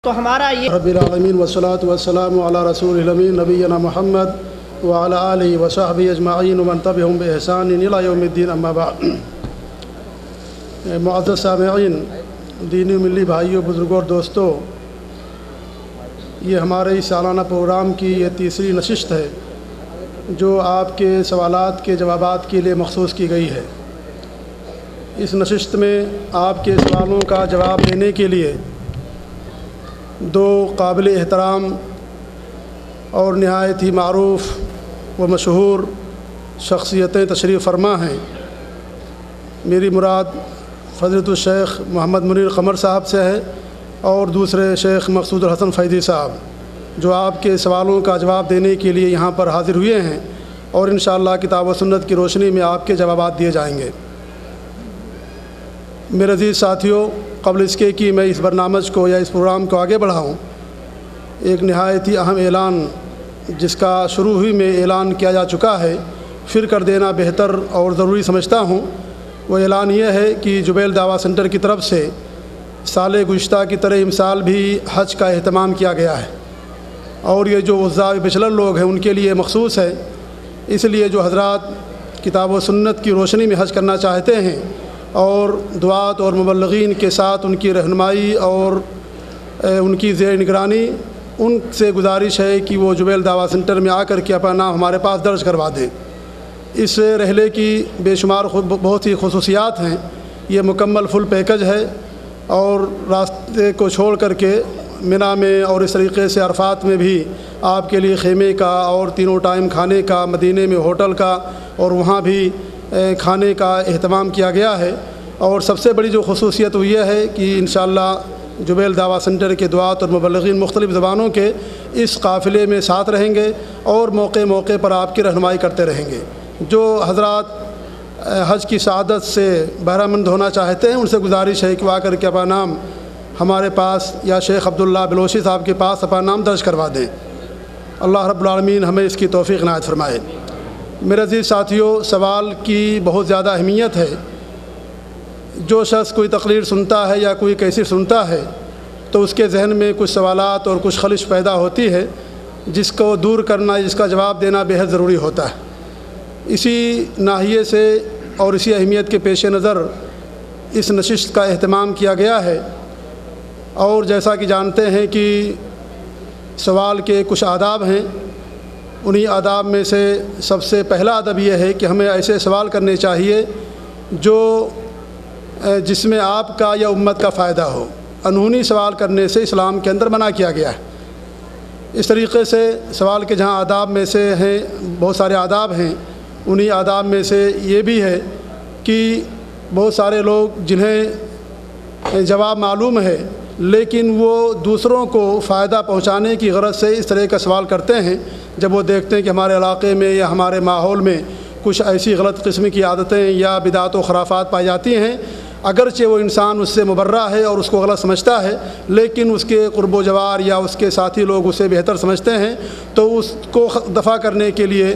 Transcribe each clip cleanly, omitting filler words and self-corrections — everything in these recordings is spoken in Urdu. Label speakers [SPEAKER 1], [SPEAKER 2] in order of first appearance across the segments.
[SPEAKER 1] تو ہمارا یہ
[SPEAKER 2] رب العالمین والصلاة والسلام علی رسول الامین نبینا محمد وعلی آلہ وصحبہ اجمعین ومن تبعہم بإحسان الی یوم الدین اما بعد۔ معزز سامعین، دینی و ملی بھائیوں، بزرگوں اور دوستوں، یہ ہمارے اس سالانہ پروگرام کی یہ تیسری نشست ہے جو آپ کے سوالات کے جوابات کے لیے مخصوص کی گئی ہے۔ اس نشست میں آپ کے سوالوں کا جواب دینے کے لیے دو قابل احترام اور نہایت ہی معروف و مشہور شخصیتیں تشریف فرما ہیں۔ میری مراد فضیلت الشیخ محمد منیر قمر صاحب سے ہے اور دوسرے شیخ مقصود الحسن فیضی صاحب، جو آپ کے سوالوں کا جواب دینے کے لیے یہاں پر حاضر ہوئے ہیں اور انشاءاللہ کتاب و سنت کی روشنی میں آپ کے جوابات دیے جائیں گے۔ میرے عزیز ساتھیوں، قبل اس کے کہ میں اس برنامج کو یا اس پروگرام کو آگے بڑھاؤں، ایک نہایت ہی اہم اعلان جس کا شروع ہی میں اعلان کیا جا چکا ہے، پھر کر دینا بہتر اور ضروری سمجھتا ہوں۔ وہ اعلان یہ ہے کہ جبیل دعویٰ سینٹر کی طرف سے سال گزشتہ کی طرح امسال بھی حج کا اہتمام کیا گیا ہے، اور یہ جو عزاء بیچلر لوگ ہیں ان کے لیے مخصوص ہے۔ اس لیے جو حضرات کتاب و سنت کی روشنی میں حج کرنا چاہتے ہیں اور دعات اور مبلغین کے ساتھ ان کی رہنمائی اور ان کی زیر نگرانی، ان سے گزارش ہے کہ وہ جبیل دعویٰ سینٹر میں آ کر کے اپنا نام ہمارے پاس درج کروا دیں۔ اس رحلے کی بے شمار بہت ہی خصوصیات ہیں۔ یہ مکمل فل پیکج ہے اور راستے کو چھوڑ کر کے منی میں اور اس طریقے سے عرفات میں بھی آپ کے لیے خیمے کا اور تینوں ٹائم کھانے کا، مدینے میں ہوٹل کا اور وہاں بھی کھانے کا اہتمام کیا گیا ہے۔ اور سب سے بڑی جو خصوصیت وہ یہ ہے کہ انشاءاللہ جبیل دعویٰ سینٹر کے دعات اور مبلغین مختلف زبانوں کے اس قافلے میں ساتھ رہیں گے اور موقع موقع پر آپ کی رہنمائی کرتے رہیں گے۔ جو حضرات حج کی سعادت سے بہرہ مند ہونا چاہتے ہیں ان سے گزارش ہے کہ وہ آ کر کے اپنا نام ہمارے پاس یا شیخ عبداللہ بلوچی صاحب کے پاس اپنا نام درج کروا دیں۔ اللہ رب العالمین ہمیں اس کی توفیق عنایت فرمائے۔ میرے عزیز ساتھیوں، سوال کی بہت زیادہ اہمیت ہے۔ جو شخص کوئی تقریر سنتا ہے یا کوئی کیسٹ سنتا ہے تو اس کے ذہن میں کچھ سوالات اور کچھ خلش پیدا ہوتی ہے جس کو دور کرنا، جس کا جواب دینا بہت ضروری ہوتا ہے۔ اسی ناحیے سے اور اسی اہمیت کے پیش نظر اس نشست کا اہتمام کیا گیا ہے۔ اور جیسا کہ جانتے ہیں کہ سوال کے کچھ آداب ہیں، انہی آداب میں سے سب سے پہلا ادب یہ ہے کہ ہمیں ایسے سوال کرنے چاہیے جو جس میں آپ کا یا امت کا فائدہ ہو۔ انہونی سوال کرنے سے اسلام کے اندر منع کیا گیا ہے۔ اس طریقے سے سوال کے جہاں آداب میں سے ہیں، بہت سارے آداب ہیں، انہی آداب میں سے یہ بھی ہے کہ بہت سارے لوگ جنہیں جواب معلوم ہے لیکن وہ دوسروں کو فائدہ پہنچانے کی غرض سے اس طرح کا سوال کرتے ہیں۔ جب وہ دیکھتے ہیں کہ ہمارے علاقے میں یا ہمارے ماحول میں کچھ ایسی غلط قسم کی عادتیں یا بدعت و خرافات پائی جاتی ہیں، اگرچہ وہ انسان اس سے مبرہ ہے اور اس کو غلط سمجھتا ہے، لیکن اس کے قرب و جوار یا اس کے ساتھی لوگ اسے بہتر سمجھتے ہیں، تو اس کو دفع کرنے کے لیے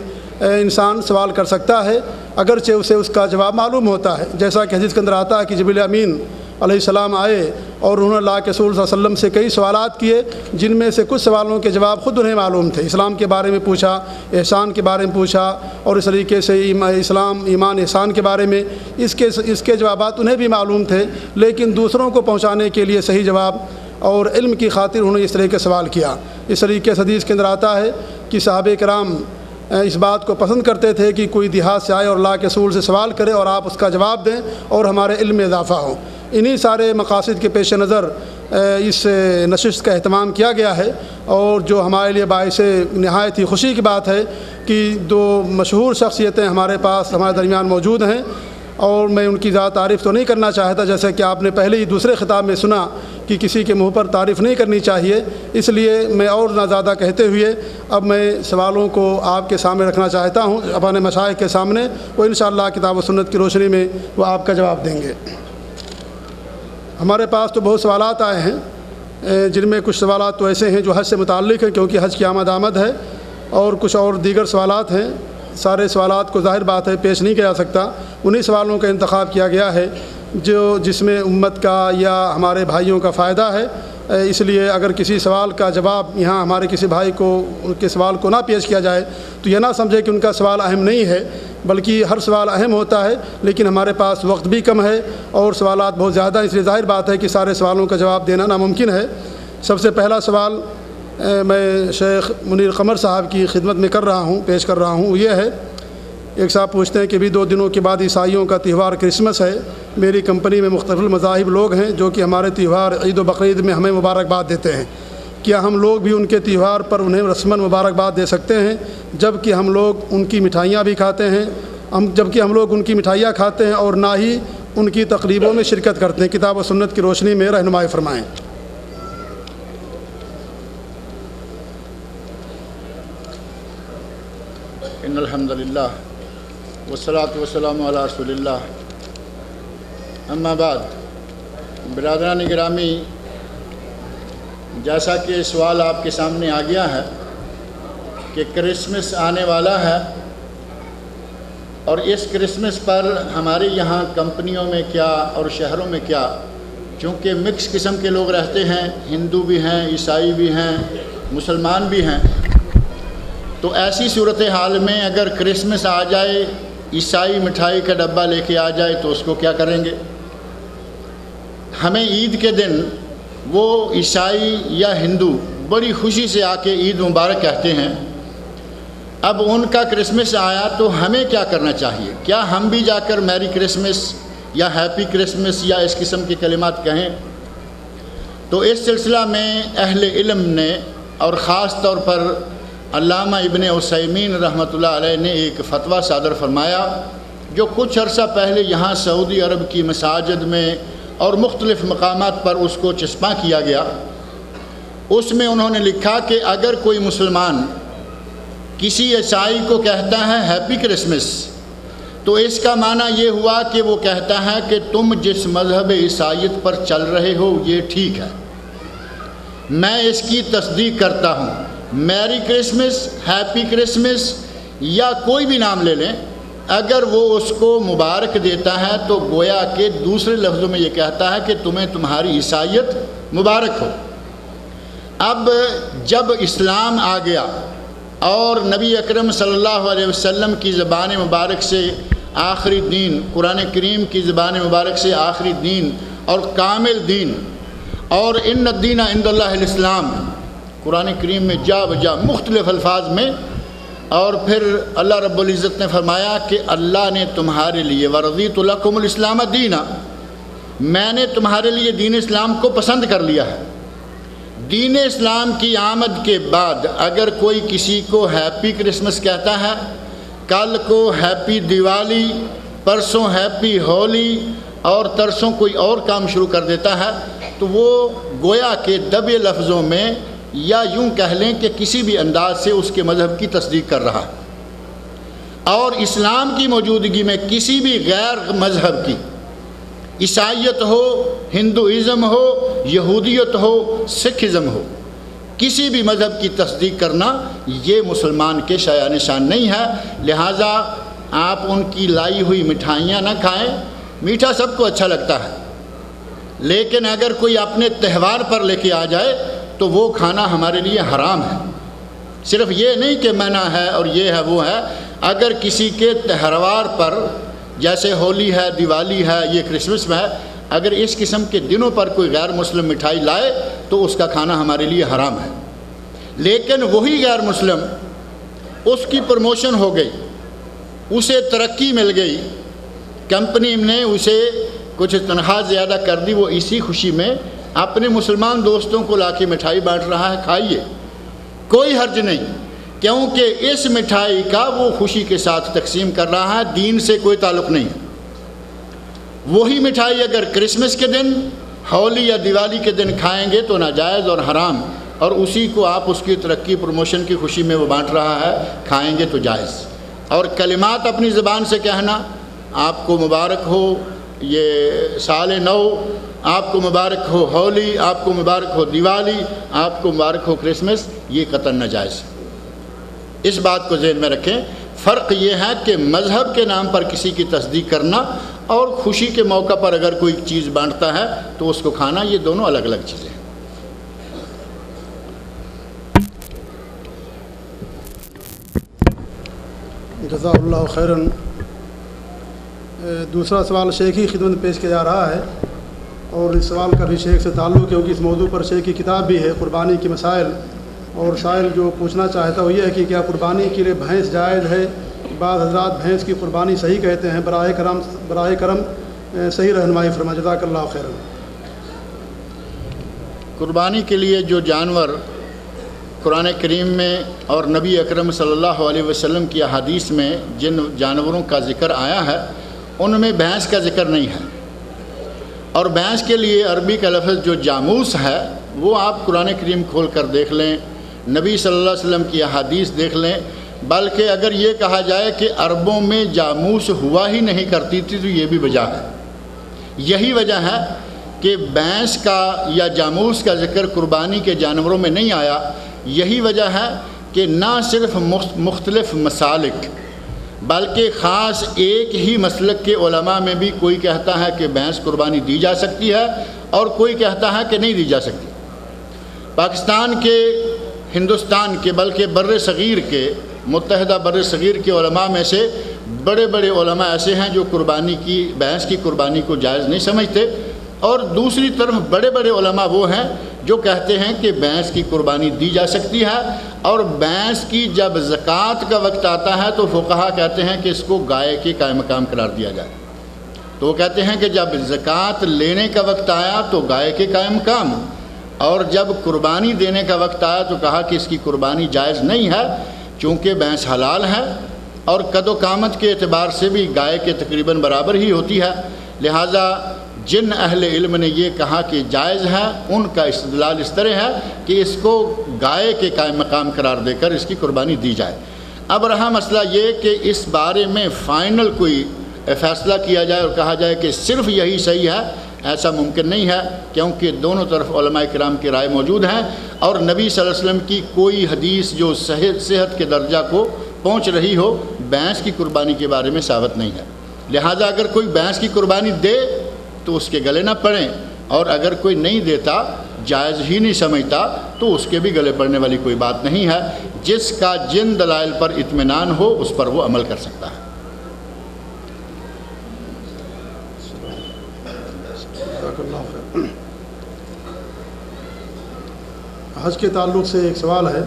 [SPEAKER 2] انسان سوال کر سکتا ہے، اگرچہ اسے اس کا جواب معلوم ہوتا ہے۔ جیسا کہ حدیث کے اندر آتا ہے کہ جبریل امین علیہ السلام آئے اور انہوں نے اللہ کے رسول صلی اللہ علیہ وسلم سے کئی سوالات کیے، جن میں سے کچھ سوالوں کے جواب خود انہیں معلوم تھے۔ اسلام کے بارے میں پوچھا، احسان کے بارے میں پوچھا، اور اس طریقے سے اسلام، ایمان، احسان کے بارے میں اس کے جوابات انہیں بھی معلوم تھے، لیکن دوسروں کو پہنچانے کے لیے صحیح جواب اور علم کی خاطر انہوں نے اس طرح کے سوال کیا۔ اس طریقے سے حدیث کے اندر آتا ہے کہ صحابہ کرام اس بات کو پسند کرتے تھے کہ کوئی دیہات سے آئے اور اللہ کے رسول سے سوال کرے اور آپ اس کا جواب دیں اور ہمارے علم میں اضافہ ہو۔ انہی سارے مقاصد کے پیش نظر اس نشست کا اہتمام کیا گیا ہے، اور جو ہمارے لیے باعث نہایت ہی خوشی کی بات ہے کہ دو مشہور شخصیتیں ہمارے پاس ہمارے درمیان موجود ہیں، اور میں ان کی ذات تعریف تو نہیں کرنا چاہتا، جیسے کہ آپ نے پہلے ہی دوسرے خطاب میں سنا کہ کسی کے منہ پر تعریف نہیں کرنی چاہیے، اس لیے میں اور نہ زیادہ کہتے ہوئے اب میں سوالوں کو آپ کے سامنے رکھنا چاہتا ہوں، اپنے مشائخ کے سامنے۔ وہ انشاءاللہ کتاب و سنت کی روشنی میں وہ آپ کا جواب دیں گے۔ ہمارے پاس تو بہت سوالات آئے ہیں، جن میں کچھ سوالات تو ایسے ہیں جو حج سے متعلق ہیں کیونکہ حج کی آمد ہے، اور کچھ اور دیگر سوالات ہیں۔ سارے سوالات کو ظاہر بات ہے پیش نہیں کیا جا سکتا، انہی سوالوں کا انتخاب کیا گیا ہے جس میں امت کا یا ہمارے بھائیوں کا فائدہ ہے اس لیے اگر کسی سوال کا جواب یہاں ہمارے کسی بھائی کو ان کے سوال کو نہ پیش کیا جائے تو یہ نہ سمجھے کہ ان کا سوال اہم نہیں ہے، بلکہ ہر سوال اہم ہوتا ہے، لیکن ہمارے پاس وقت بھی کم ہے اور سوالات بہت زیادہ ہیں، اس لیے ظاہر بات ہے کہ سارے سوالوں کا جواب دینا ناممکن ہے۔ سب سے پہلا سوال میں شیخ منیر قمر صاحب کی خدمت میں پیش کر رہا ہوں، وہ یہ ہے، ایک صاحب پوچھتے ہیں کہ بھی 2 دنوں کے بعد عیسائیوں کا تہوار کرسمس ہے، میری کمپنی میں مختلف مذاہب لوگ ہیں جو کہ ہمارے تہوار عید و بقرعید میں ہمیں مبارکباد دیتے ہیں، کیا ہم لوگ بھی ان کے تہوار پر انہیں رسماً مبارکباد دے سکتے ہیں جبکہ ہم لوگ ان کی مٹھائیاں بھی کھاتے ہیں اور نہ ہی ان کی تقریبوں میں شرکت کرتے ہیں؟ کتاب و سنت کی روشنی میں رہنمائی فرمائیں۔
[SPEAKER 1] ان الحمد للہ والصلاۃ والسلام علی رسول اللہ، اما بعد۔ برادران گرامی، جیسا کہ سوال آپ کے سامنے آ گیا ہے کہ کرسمس آنے والا ہے اور اس کرسمس پر ہمارے یہاں کمپنیوں میں کیا اور شہروں میں کیا، چونکہ مکس قسم کے لوگ رہتے ہیں، ہندو بھی ہیں، عیسائی بھی ہیں، مسلمان بھی ہیں، تو ایسی صورتحال میں اگر کرسمس آ جائے، عیسائی مٹھائی کا ڈبہ لے کے آ جائے تو اس کو کیا کریں گے؟ ہمیں عید کے دن وہ عیسائی یا ہندو بڑی خوشی سے آ کے عید مبارک کہتے ہیں، اب ان کا کرسمس آیا تو ہمیں کیا کرنا چاہیے؟ کیا ہم بھی جا کر میری کرسمس یا ہیپی کرسمس یا اس قسم کے کلمات کہیں؟ تو اس سلسلہ میں اہل علم نے اور خاص طور پر علامہ ابن عثیمین رحمۃ اللہ علیہ نے ایک فتویٰ صادر فرمایا جو کچھ عرصہ پہلے یہاں سعودی عرب کی مساجد میں اور مختلف مقامات پر اس کو چسپاں کیا گیا۔ اس میں انہوں نے لکھا کہ اگر کوئی مسلمان کسی عیسائی کو کہتا ہے ہیپی کرسمس تو اس کا معنی یہ ہوا کہ وہ کہتا ہے کہ تم جس مذہب عیسائیت پر چل رہے ہو یہ ٹھیک ہے، میں اس کی تصدیق کرتا ہوں، میری کرسمس، ہیپی کرسمس یا کوئی بھی نام لے لیں، اگر وہ اس کو مبارک دیتا ہے تو گویا کہ دوسرے لفظوں میں یہ کہتا ہے کہ تمہیں تمہاری عیسائیت مبارک ہو۔ اب جب اسلام آ گیا اور نبی اکرم صلی اللہ علیہ وسلم کی زبان مبارک سے آخری دین، قرآن کریم کی زبان مبارک سے آخری دین اور کامل دین، اور ان الدین عند اللہ الاسلام، قرآن کریم میں جا بجا مختلف الفاظ میں، اور پھر اللہ رب العزت نے فرمایا کہ اللہ نے تمہارے لیے وَرَضِيتُ لَكُمُ الْإِسْلَامَ دِينًا، میں نے تمہارے لیے دین اسلام کو پسند کر لیا ہے۔ دین اسلام کی آمد کے بعد اگر کوئی کسی کو ہیپی کرسمس کہتا ہے، کل کو ہیپی دیوالی، پرسوں ہیپی ہولی اور ترسوں کوئی اور کام شروع کر دیتا ہے تو وہ گویا کہ دبے لفظوں میں یا یوں کہہ لیں کہ کسی بھی انداز سے اس کے مذہب کی تصدیق کر رہا ہے۔ اور اسلام کی موجودگی میں کسی بھی غیر مذہب کی، عیسائیت ہو، ہندوازم ہو، یہودیت ہو، سکھزم ہو، کسی بھی مذہب کی تصدیق کرنا یہ مسلمان کے شایان نشان نہیں ہے۔ لہٰذا آپ ان کی لائی ہوئی مٹھائیاں نہ کھائیں، میٹھا سب کو اچھا لگتا ہے، لیکن اگر کوئی اپنے تہوار پر لے کے آ جائے تو وہ کھانا ہمارے لیے حرام ہے۔ صرف یہ نہیں کہ منع ہے اور یہ ہے وہ ہے، اگر کسی کے تہوار پر جیسے ہولی ہے، دیوالی ہے، یہ کرسمس ہے، اگر اس قسم کے دنوں پر کوئی غیر مسلم مٹھائی لائے تو اس کا کھانا ہمارے لیے حرام ہے۔ لیکن وہی غیر مسلم، اس کی پروموشن ہو گئی، اسے ترقی مل گئی، کمپنی نے اسے کچھ تنخواہ زیادہ کر دی، وہ اسی خوشی میں اپنے مسلمان دوستوں کو لا کے مٹھائی بانٹ رہا ہے، کھائیے، کوئی حرج نہیں، کیونکہ اس مٹھائی کا وہ خوشی کے ساتھ تقسیم کر رہا ہے، دین سے کوئی تعلق نہیں۔ وہی مٹھائی اگر کرسمس کے دن، ہولی یا دیوالی کے دن کھائیں گے تو ناجائز اور حرام، اور اسی کو آپ اس کی ترقی پروموشن کی خوشی میں وہ بانٹ رہا ہے، کھائیں گے تو جائز۔ اور کلمات اپنی زبان سے کہنا، آپ کو مبارک ہو یہ سال نو، آپ کو مبارک ہو ہولی، آپ کو مبارک ہو دیوالی، آپ کو مبارک ہو کرسمس، یہ قطعاً ناجائز۔ اس بات کو ذہن میں رکھیں۔ فرق یہ ہے کہ مذہب کے نام پر کسی کی تصدیق کرنا اور خوشی کے موقع پر اگر کوئی چیز بانٹتا ہے تو اس کو کھانا، یہ دونوں الگ الگ چیزیں ہیں۔
[SPEAKER 2] جزاک اللہ خیراً۔ دوسرا سوال شیخ کی خدمت پیش کیا جا رہا ہے، اور اس سوال کا بھی شیخ سے تعلق ہے، کیونکہ اس موضوع پر شیخ کی کتاب بھی ہے قربانی کے مسائل، اور سائل جو پوچھنا چاہتا ہے وہ یہ ہے کہ کیا قربانی کے لیے بھینس جائز ہے؟ بعض حضرات بھینس کی قربانی صحیح کہتے ہیں، براہ کرم صحیح رہنمائی فرما، جزاک اللہ خیراً۔
[SPEAKER 1] قربانی کے لیے جو جانور قرآن کریم میں اور نبی اکرم صلی اللہ علیہ وسلم کی احادیث میں جن جانوروں کا ذکر آیا ہے ان میں بھینس کا ذکر نہیں ہے، اور بھینس کے لیے عربی کا لفظ جو جاموس ہے وہ آپ قرآن کریم کھول کر دیکھ لیں، نبی صلی اللہ علیہ وسلم کی احادیث دیکھ لیں، بلکہ اگر یہ کہا جائے کہ عربوں میں جاموس ہوا ہی نہیں کرتی تھی تو یہ بھی وجہ ہے۔ یہی وجہ ہے کہ بھینس کا یا جاموس کا ذکر قربانی کے جانوروں میں نہیں آیا۔ یہی وجہ ہے کہ نہ صرف مختلف مسالک بلکہ خاص ایک ہی مسلک کے علماء میں بھی کوئی کہتا ہے کہ بھینس قربانی دی جا سکتی ہے اور کوئی کہتا ہے کہ نہیں دی جا سکتی۔ پاکستان کے، ہندوستان کے، بلکہ بر صغیر کے، متحدہ بر صغیر کے علماء میں سے بڑے بڑے علماء ایسے ہیں جو بھینس کی قربانی کو جائز نہیں سمجھتے، اور دوسری طرف بڑے بڑے علماء وہ ہیں جو کہتے ہیں کہ بھینس کی قربانی دی جا سکتی ہے، اور بھینس کی جب زکوٰۃ کا وقت آتا ہے تو فقہا کہتے ہیں کہ اس کو گائے کے قائم مقام قرار دیا جائے۔ تو وہ کہتے ہیں کہ جب زکوٰۃ لینے کا وقت آیا تو گائے کے قائم مقام، اور جب قربانی دینے کا وقت آیا تو کہا کہ اس کی قربانی جائز نہیں ہے، چونکہ بھینس حلال ہے اور قد و قامت کے اعتبار سے بھی گائے کے تقریباً برابر ہی ہوتی ہے، لہٰذا جن اہل علم نے یہ کہا کہ جائز ہے ان کا استدلال اس طرح ہے کہ اس کو گائے کے قائم مقام قرار دے کر اس کی قربانی دی جائے۔ اب رہا مسئلہ یہ کہ اس بارے میں فائنل کوئی فیصلہ کیا جائے اور کہا جائے کہ صرف یہی صحیح ہے، ایسا ممکن نہیں ہے، کیونکہ دونوں طرف علماء کرام کی رائے موجود ہیں، اور نبی صلی اللہ علیہ وسلم کی کوئی حدیث جو صحت کے درجہ کو پہنچ رہی ہو بھینس کی قربانی کے بارے میں ثابت نہیں ہے۔ لہٰذا اگر کوئی بھینس کی قربانی دے تو اس کے گلے نہ پڑیں، اور اگر کوئی نہیں دیتا، جائز ہی نہیں سمجھتا، تو اس کے بھی گلے پڑنے والی کوئی بات نہیں ہے۔ جس کا جن دلائل پر اطمینان ہو اس پر وہ عمل کر سکتا ہے۔
[SPEAKER 2] حج کے تعلق سے ایک سوال ہے،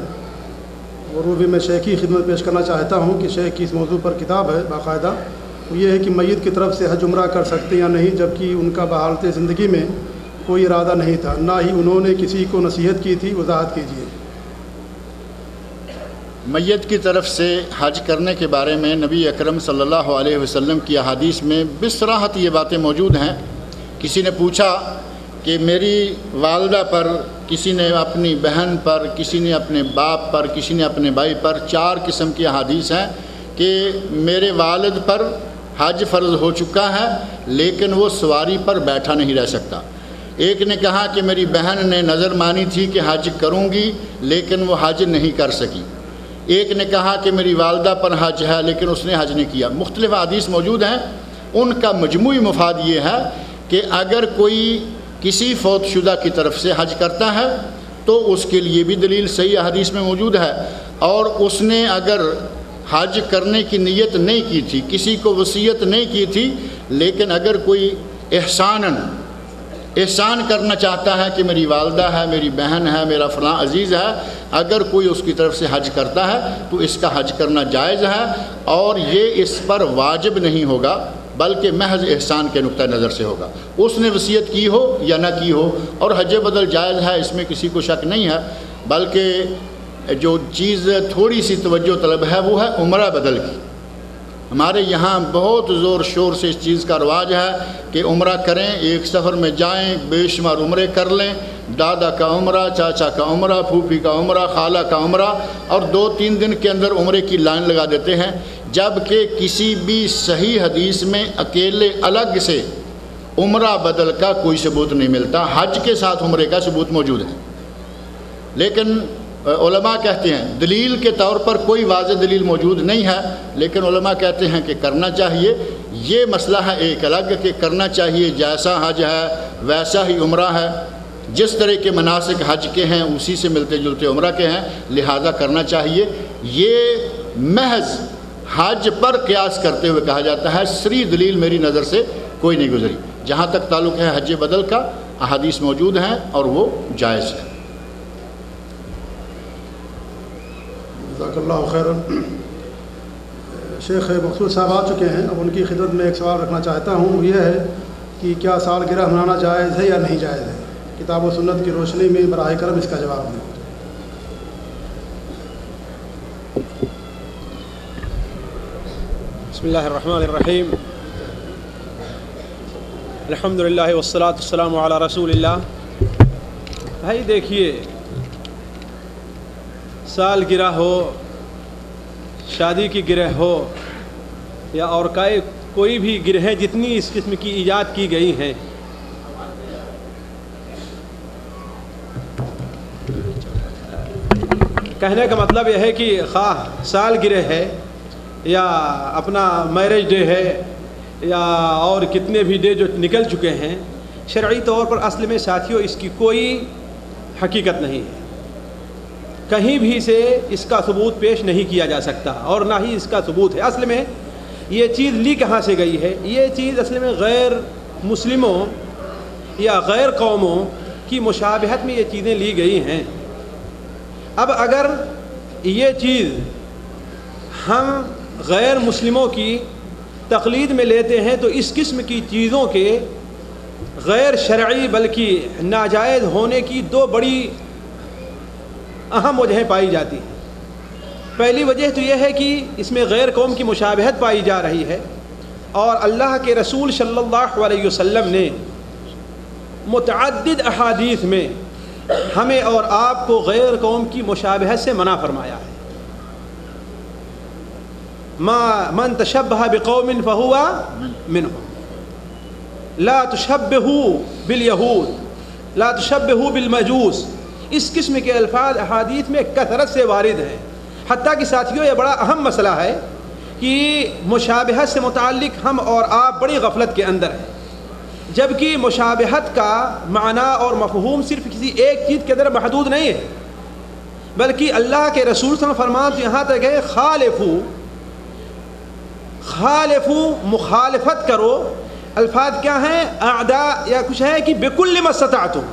[SPEAKER 2] اور وہ بھی میں شیخ کی خدمت پیش کرنا چاہتا ہوں کہ شیخ کی اس موضوع پر کتاب ہے باقاعدہ، وہ یہ ہے کہ میت کی طرف سے حج عمرہ کر سکتے یا نہیں، جبکہ ان کا بحالت زندگی میں کوئی ارادہ نہیں تھا، نہ ہی انہوں نے کسی کو نصیحت کی تھی، وضاحت کیجیے۔
[SPEAKER 1] میت کی طرف سے حج کرنے کے بارے میں نبی اکرم صلی اللہ علیہ وسلم کی احادیث میں بصراحت یہ باتیں موجود ہیں۔ کسی نے پوچھا کہ میری والدہ پر، کسی نے اپنی بہن پر، کسی نے اپنے باپ پر، کسی نے اپنے بھائی پر، 4 قسم کی احادیث ہیں کہ میرے والد پر حج فرض ہو چکا ہے لیکن وہ سواری پر بیٹھا نہیں رہ سکتا۔ ایک نے کہا کہ میری بہن نے نظر مانی تھی کہ حج کروں گی لیکن وہ حج نہیں کر سکی۔ ایک نے کہا کہ میری والدہ پر حج ہے لیکن اس نے حج نہیں کیا۔ مختلف حدیث موجود ہیں، ان کا مجموعی مفاد یہ ہے کہ اگر کوئی کسی فوت شدہ کی طرف سے حج کرتا ہے تو اس کے لیے بھی دلیل صحیح حدیث میں موجود ہے، اور اس نے اگر حج کرنے کی نیت نہیں کی تھی، کسی کو وصیت نہیں کی تھی، لیکن اگر کوئی احسان کرنا چاہتا ہے کہ میری والدہ ہے، میری بہن ہے، میرا فلاں عزیز ہے، اگر کوئی اس کی طرف سے حج کرتا ہے تو اس کا حج کرنا جائز ہے، اور یہ اس پر واجب نہیں ہوگا بلکہ محض احسان کے نقطہ نظر سے ہوگا، اس نے وصیت کی ہو یا نہ کی ہو، اور حج بدل جائز ہے، اس میں کسی کو شک نہیں ہے۔ بلکہ جو چیز تھوڑی سی توجہ طلب ہے وہ ہے عمرہ بدل کی۔ ہمارے یہاں بہت زور شور سے اس چیز کا رواج ہے کہ عمرہ کریں، ایک سفر میں جائیں، بے شمار عمرے کر لیں، دادا کا عمرہ، چاچا کا عمرہ، پھوپھی کا عمرہ، خالہ کا عمرہ، اور 2-3 دن کے اندر عمرے کی لائن لگا دیتے ہیں، جبکہ کسی بھی صحیح حدیث میں اکیلے الگ سے عمرہ بدل کا کوئی ثبوت نہیں ملتا۔ حج کے ساتھ عمرے کا ثبوت موجود ہے، لیکن علماء کہتے ہیں دلیل کے طور پر کوئی واضح دلیل موجود نہیں ہے، لیکن علماء کہتے ہیں کہ کرنا چاہیے۔ یہ مسئلہ ہے ایک الگ کہ کرنا چاہیے، جیسا حج ہے ویسا ہی عمرہ ہے، جس طرح کے مناسک حج کے ہیں اسی سے ملتے جلتے عمرہ کے ہیں، لہذا کرنا چاہیے۔ یہ محض حج پر قیاس کرتے ہوئے کہا جاتا ہے سری دلیل میری نظر سے کوئی نہیں گزری۔ جہاں تک تعلق ہے حج بدل کا، احادیث موجود ہیں اور وہ جائز ہے۔
[SPEAKER 2] جزاک اللہ خیرا۔ شیخ مقصود صاحب آ چکے ہیں، اب ان کی خدمت میں ایک سوال رکھنا چاہتا ہوں، وہ یہ ہے کہ کیا سالگرہ منانا جائز ہے یا نہیں جائز ہے؟ کتاب و سنت کی روشنی میں براہ کرم اس کا جواب دیں۔
[SPEAKER 3] بسم اللہ الرحمن الرحیم، الحمدللہ والصلاة والسلام علی رسول اللہ۔ بھائی دیکھیے، سالگرہ ہو، شادی کی گرہ ہو یا اور کوئی بھی گرہیں جتنی اس قسم کی ایجاد کی گئی ہیں، کہنے کا مطلب یہ ہے کہ خواہ سال گرہ ہے یا اپنا میرج ڈے ہے یا اور کتنے بھی ڈے جو نکل چکے ہیں، شرعی طور پر اصل میں ساتھیوں اس کی کوئی حقیقت نہیں ہے، کہیں بھی سے اس کا ثبوت پیش نہیں کیا جا سکتا اور نہ ہی اس کا ثبوت ہے۔ اصل میں یہ چیز لی کہاں سے گئی ہے؟ یہ چیز اصل میں غیر مسلموں یا غیر قوموں کی مشابہت میں یہ چیزیں لی گئی ہیں۔ اب اگر یہ چیز ہم غیر مسلموں کی تقلید میں لیتے ہیں تو اس قسم کی چیزوں کے غیر شرعی بلکہ ناجائز ہونے کی دو بڑی اہم وجہیں پائی جاتی ہیں۔ پہلی وجہ تو یہ ہے کہ اس میں غیر قوم کی مشابہت پائی جا رہی ہے، اور اللہ کے رسول صلی اللہ علیہ وسلم نے متعدد احادیث میں ہمیں اور آپ کو غیر قوم کی مشابہت سے منع فرمایا ہے۔ من تشبہ بقوم فہو منہم، لا تشبہوا بالیہود، لا تشبہوا بالمجوس، اس قسم کے الفاظ احادیث میں کثرت سے وارد ہیں۔ حتیٰ کہ ساتھیوں یہ بڑا اہم مسئلہ ہے کہ مشابہت سے متعلق ہم اور آپ بڑی غفلت کے اندر ہیں، جبکہ مشابہت کا معنی اور مفہوم صرف کسی ایک چیز کے اندر محدود نہیں ہے، بلکہ اللہ کے رسول صلی اللہ علیہ وسلم فرمان یہاں تک ہے خالفو مخالفت کرو۔ الفاظ کیا ہیں؟ اعداء یا کچھ ہے کہ بکل ما استطعتم،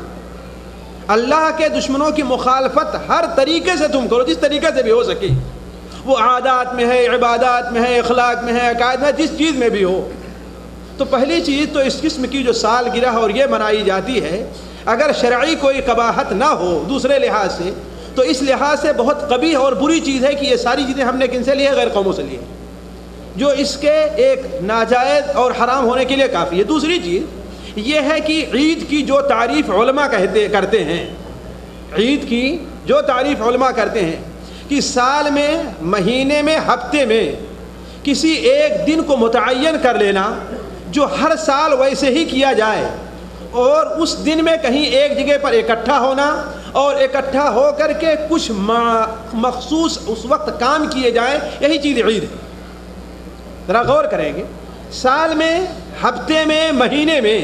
[SPEAKER 3] اللہ کے دشمنوں کی مخالفت ہر طریقے سے تم کرو، جس طریقے سے بھی ہو سکے، وہ عادات میں ہے، عبادات میں ہے، اخلاق میں ہے، عقائد میں، جس چیز میں بھی ہو۔ تو پہلی چیز تو اس قسم کی جو سالگرہ اور یہ منائی جاتی ہے، اگر شرعی کوئی قباحت نہ ہو دوسرے لحاظ سے، تو اس لحاظ سے بہت قبیح اور بری چیز ہے کہ یہ ساری چیزیں ہم نے کن سے لی ہے؟ غیر قوموں سے لی ہے، جو اس کے ایک ناجائز اور حرام ہونے کے لیے کافی ہے۔ دوسری چیز یہ ہے کہ عید کی جو تعریف علماء کرتے ہیں، عید کی جو تعریف علماء کرتے ہیں کہ سال میں، مہینے میں، ہفتے میں کسی ایک دن کو متعین کر لینا جو ہر سال ویسے ہی کیا جائے، اور اس دن میں کہیں ایک جگہ پر اکٹھا ہونا اور اکٹھا ہو کر کے کچھ مخصوص اس وقت کام کیے جائیں، یہی چیز عید ہے۔ ذرا غور کریں گے، سال میں، ہفتے میں، مہینے میں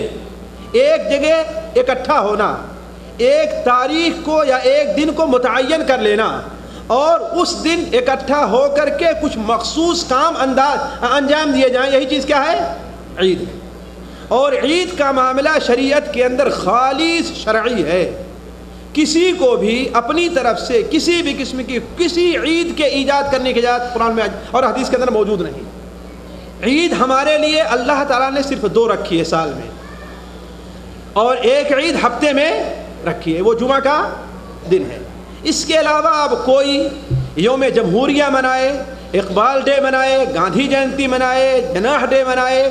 [SPEAKER 3] ایک جگہ اکٹھا ہونا، ایک تاریخ کو یا ایک دن کو متعین کر لینا اور اس دن اکٹھا ہو کر کے کچھ مخصوص کام انجام دیے جائیں، یہی چیز کیا ہے؟ عید ہے۔ اور عید کا معاملہ شریعت کے اندر خالص شرعی ہے، کسی کو بھی اپنی طرف سے کسی بھی قسم کی کسی عید کے ایجاد کرنے کی اجازت قرآن میں اور حدیث کے اندر موجود نہیں۔ عید ہمارے لیے اللہ تعالیٰ نے صرف دو رکھی ہے سال میں، اور ایک عید ہفتے میں رکھی ہے، وہ جمعہ کا دن ہے۔ اس کے علاوہ اب کوئی یوم جمہوریہ منائے، اقبال ڈے منائے، گاندھی جینتی منائے، جناح ڈے منائے،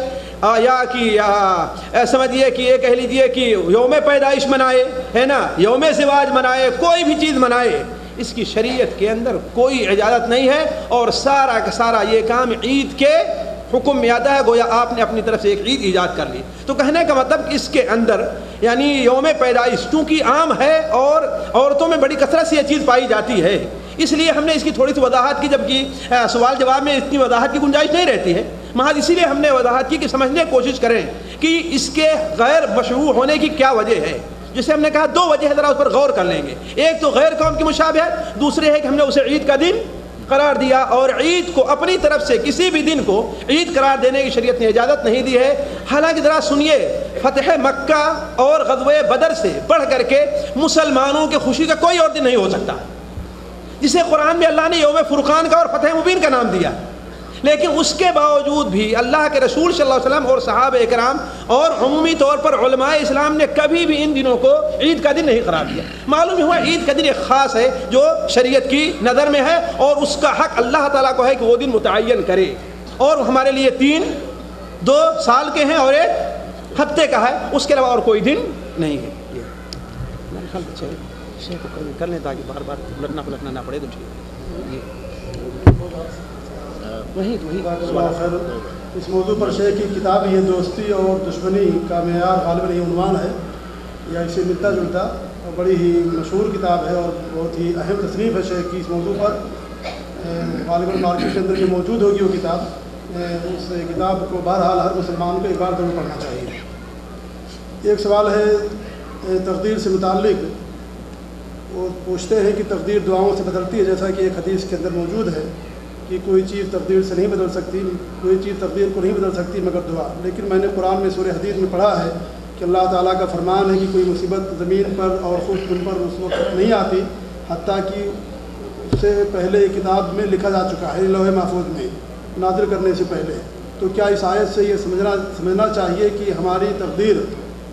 [SPEAKER 3] یا سمجھیے کہ یہ کہہ لیجیے کہ یوم پیدائش منائے، ہے نا، یوم زواج منائے، کوئی بھی چیز منائے، اس کی شریعت کے اندر کوئی اجازت نہیں ہے، اور سارا کا سارا یہ کام عید کے حکم میں آتا ہے، گویا آپ نے اپنی طرف سے ایک عید ایجاد کر لی۔ تو کہنے کا مطلب اس کے اندر یعنی یوم پیدائش چونکہ عام ہے اور عورتوں میں بڑی کثرت سے یہ چیز پائی جاتی ہے، اس لیے ہم نے اس کی تھوڑی سی وضاحت کی، جبکہ سوال جواب میں اتنی وضاحت کی گنجائش نہیں رہتی ہے، محض اسی لیے ہم نے وضاحت کی کہ سمجھنے کی کوشش کریں کہ اس کے غیر مشروع ہونے کی کیا وجہ ہے۔ جسے ہم نے کہا دو وجہ ہے، ذرا اس پر غور کر لیں گے۔ ایک تو غیر قوم کی مشابہت، دوسرے ہے کہ ہم نے اسے عید کا دن قرار دیا، اور عید کو اپنی طرف سے کسی بھی دن کو عید قرار دینے کی شریعت نے اجازت نہیں دی ہے۔ حالانکہ ذرا سنیے، فتح مکہ اور غزوہ بدر سے بڑھ کر کے مسلمانوں کی خوشی کا کوئی اور دن نہیں ہو سکتا، جسے قرآن میں اللہ نے یوم فرقان کا اور فتح مبین کا نام دیا، لیکن اس کے باوجود بھی اللہ کے رسول صلی اللہ علیہ وسلم اور صحابہ اکرام اور عمومی طور پر علماء اسلام نے کبھی بھی ان دنوں کو عید کا دن نہیں قرار دیا۔ معلوم ہوا عید کا دن ایک خاص ہے جو شریعت کی نظر میں ہے، اور اس کا حق اللہ تعالیٰ کو ہے کہ وہ دن متعین کرے، اور ہمارے لیے 2 سال کے ہیں اور 1 ہفتے کا ہے، اس کے علاوہ اور کوئی دن نہیں ہے۔ کر لیں تاکہ بار بار پلٹنا نہ پڑے،
[SPEAKER 2] اس موضوع پر شیخ کی کتاب یہ دوستی اور دشمنی کا معیار غالباً یہ عنوان ہے، یا اسے ملتا جلتا، اور بڑی ہی مشہور کتاب ہے اور بہت ہی اہم تصنیف ہے شیخ کی اس موضوع پر۔ غالباً مارکیٹ کے اندر یہ موجود ہوگی وہ کتاب، اس کتاب کو بہرحال ہر مسلمان کو ایک بار ضرور پڑھنا چاہیے۔ ایک سوال ہے تقدیر سے متعلق، وہ پوچھتے ہیں کہ تقدیر دعاؤں سے بدلتی ہے، جیسا کہ ایک حدیث کے اندر موجود ہے کہ کوئی چیز تقدیر سے نہیں بدل سکتی، کوئی چیز تقدیر کو نہیں بدل سکتی مگر دعا۔ لیکن میں نے قرآن میں سورہ حدید میں پڑھا ہے کہ اللہ تعالیٰ کا فرمان ہے کہ کوئی مصیبت زمین پر اور خود تم پر اس وقت نہیں آتی حتیٰ کہ اس سے پہلے کتاب میں لکھا جا چکا ہے، لوح محفوظ میں نازل کرنے سے پہلے۔ تو کیا اس آیت سے یہ سمجھنا چاہیے کہ ہماری تقدیر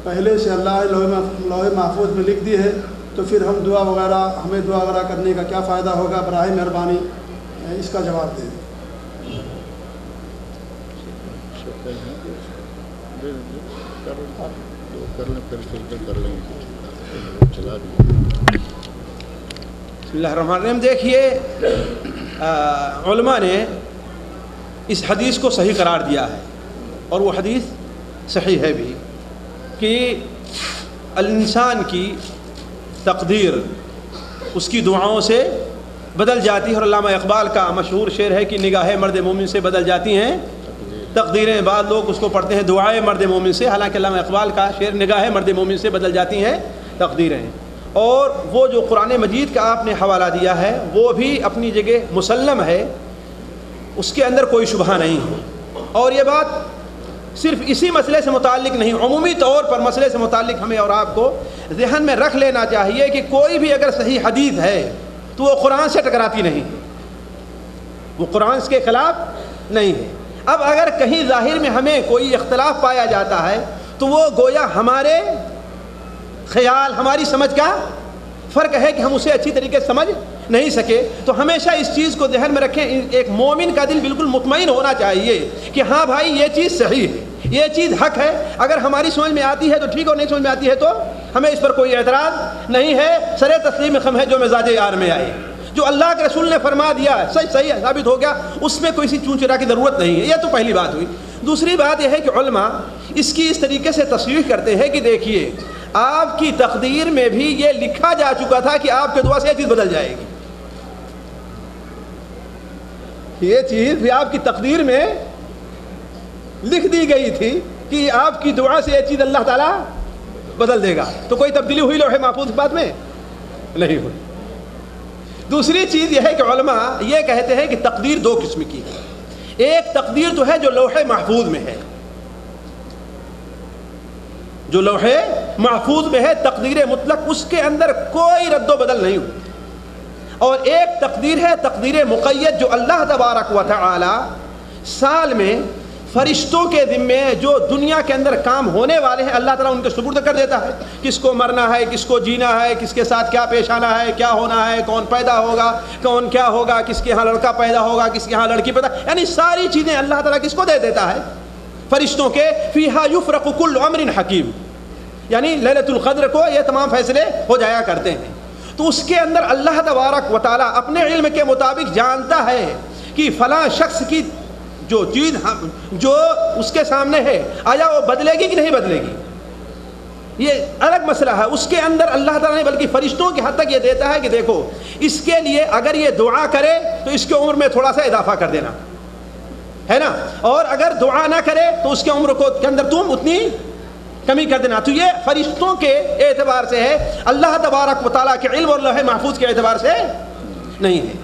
[SPEAKER 2] پہلے سے اللہ لوح محفوظ میں لکھ دی ہے، تو پھر ہمیں دعا وغیرہ کرنے کا کیا فائدہ ہوگا؟ براہ مہربانی اس کا جواب دیں۔
[SPEAKER 3] بسم اللہ الرحمن الرحیم۔ دیکھیے، علماء نے اس حدیث کو صحیح قرار دیا ہے، اور وہ حدیث صحیح ہے بھی، کہ الانسان کی تقدیر اس کی دعاؤں سے بدل جاتی ہے، اور علامہ اقبال کا مشہور شعر ہے کہ نگاہ مرد مومن سے بدل جاتی ہیں تقدیریں۔ بعض لوگ اس کو پڑھتے ہیں دعائے مرد مومن سے، حالانکہ علامہ اقبال کا شعر نگاہ مرد مومن سے بدل جاتی ہیں تقدیریں۔ اور وہ جو قرآن مجید کا آپ نے حوالہ دیا ہے وہ بھی اپنی جگہ مسلم ہے، اس کے اندر کوئی شبہ نہیں ہے، اور یہ بات صرف اسی مسئلے سے متعلق نہیں، عمومی طور پر مسئلے سے متعلق ہمیں اور آپ کو ذہن میں رکھ لینا چاہیے کہ کوئی بھی اگر صحیح حدیث ہے تو وہ قرآن سے ٹکراتی نہیں ہے، وہ قرآن کے خلاف نہیں ہے۔ اب اگر کہیں ظاہر میں ہمیں کوئی اختلاف پایا جاتا ہے تو وہ گویا ہمارے خیال، ہماری سمجھ کا فرق ہے کہ ہم اسے اچھی طریقے سے سمجھ نہیں سکے۔ تو ہمیشہ اس چیز کو ذہن میں رکھیں، ایک مومن کا دل بالکل مطمئن ہونا چاہیے کہ ہاں بھائی یہ چیز صحیح ہے، یہ چیز حق ہے، اگر ہماری سمجھ میں آتی ہے تو ٹھیک، اور نہیں سمجھ میں آتی ہے تو ہمیں اس پر کوئی اعتراض نہیں ہے۔ سر تسلیم خم ہے جو مزاج یار میں آئے، جو اللہ کے رسول نے فرما دیا صحیح ثابت ہو گیا، اس میں کوئی سی چون چرا کی ضرورت نہیں ہے۔ یہ تو پہلی بات ہوئی۔ دوسری بات یہ ہے کہ علماء اس کی اس طریقے سے تصریح کرتے ہیں کہ دیکھیے، آپ کی تقدیر میں بھی یہ لکھا جا چکا تھا کہ آپ کے دعا سے یہ چیز بدل جائے گی، یہ چیز بھی آپ کی تقدیر میں لکھ دی گئی تھی کہ آپ کی دعا سے یہ چیز اللہ تعالیٰ بدل دے گا۔ تو کوئی تبدیلی ہوئی لوح محفوظ بات میں؟ نہیں ہوئی۔ دوسری چیز یہ ہے کہ علماء یہ کہتے ہیں کہ تقدیر 2 قسم کی ہے۔ ایک تقدیر تو ہے جو لوح محفوظ میں ہے، جو لوح محفوظ میں ہے، تقدیر مطلق، اس کے اندر کوئی رد و بدل نہیں ہوئی۔ اور ایک تقدیر ہے تقدیر مقید، جو اللہ تبارک و تعالی سال میں فرشتوں کے ذمے جو دنیا کے اندر کام ہونے والے ہیں اللہ تعالیٰ ان کے سپرد کر دیتا ہے، کس کو مرنا ہے، کس کو جینا ہے، کس کے ساتھ کیا پیش آنا ہے، کیا ہونا ہے، کون پیدا ہوگا، کون کیا ہوگا، کس کے ہاں لڑکا پیدا ہوگا، کس کے ہاں لڑکی پیدا، یعنی ساری چیزیں اللہ تعالیٰ کس کو دے دیتا ہے؟ فرشتوں کے۔ فیہا یفرق کل امر حکیم، یعنی لیلۃ القدر کو یہ تمام فیصلے ہو جایا کرتے ہیں۔ تو اس کے اندر اللہ تبارک و تعالیٰ اپنے علم کے مطابق جانتا ہے کہ فلاں شخص کی جو چیز جو اس کے سامنے ہے آیا وہ بدلے گی کہ نہیں بدلے گی، یہ الگ مسئلہ ہے۔ اس کے اندر اللہ تعالیٰ نے بلکہ فرشتوں کی حد تک یہ دیتا ہے کہ دیکھو اس کے لیے اگر یہ دعا کرے تو اس کے عمر میں تھوڑا سا اضافہ کر دینا ہے نا، اور اگر دعا نہ کرے تو اس کے عمر کے اندر تم اتنی کمی کر دینا۔ تو یہ فرشتوں کے اعتبار سے ہے، اللہ تبارک و تعالیٰ کے علم اور لوح محفوظ کے اعتبار سے نہیں ہے۔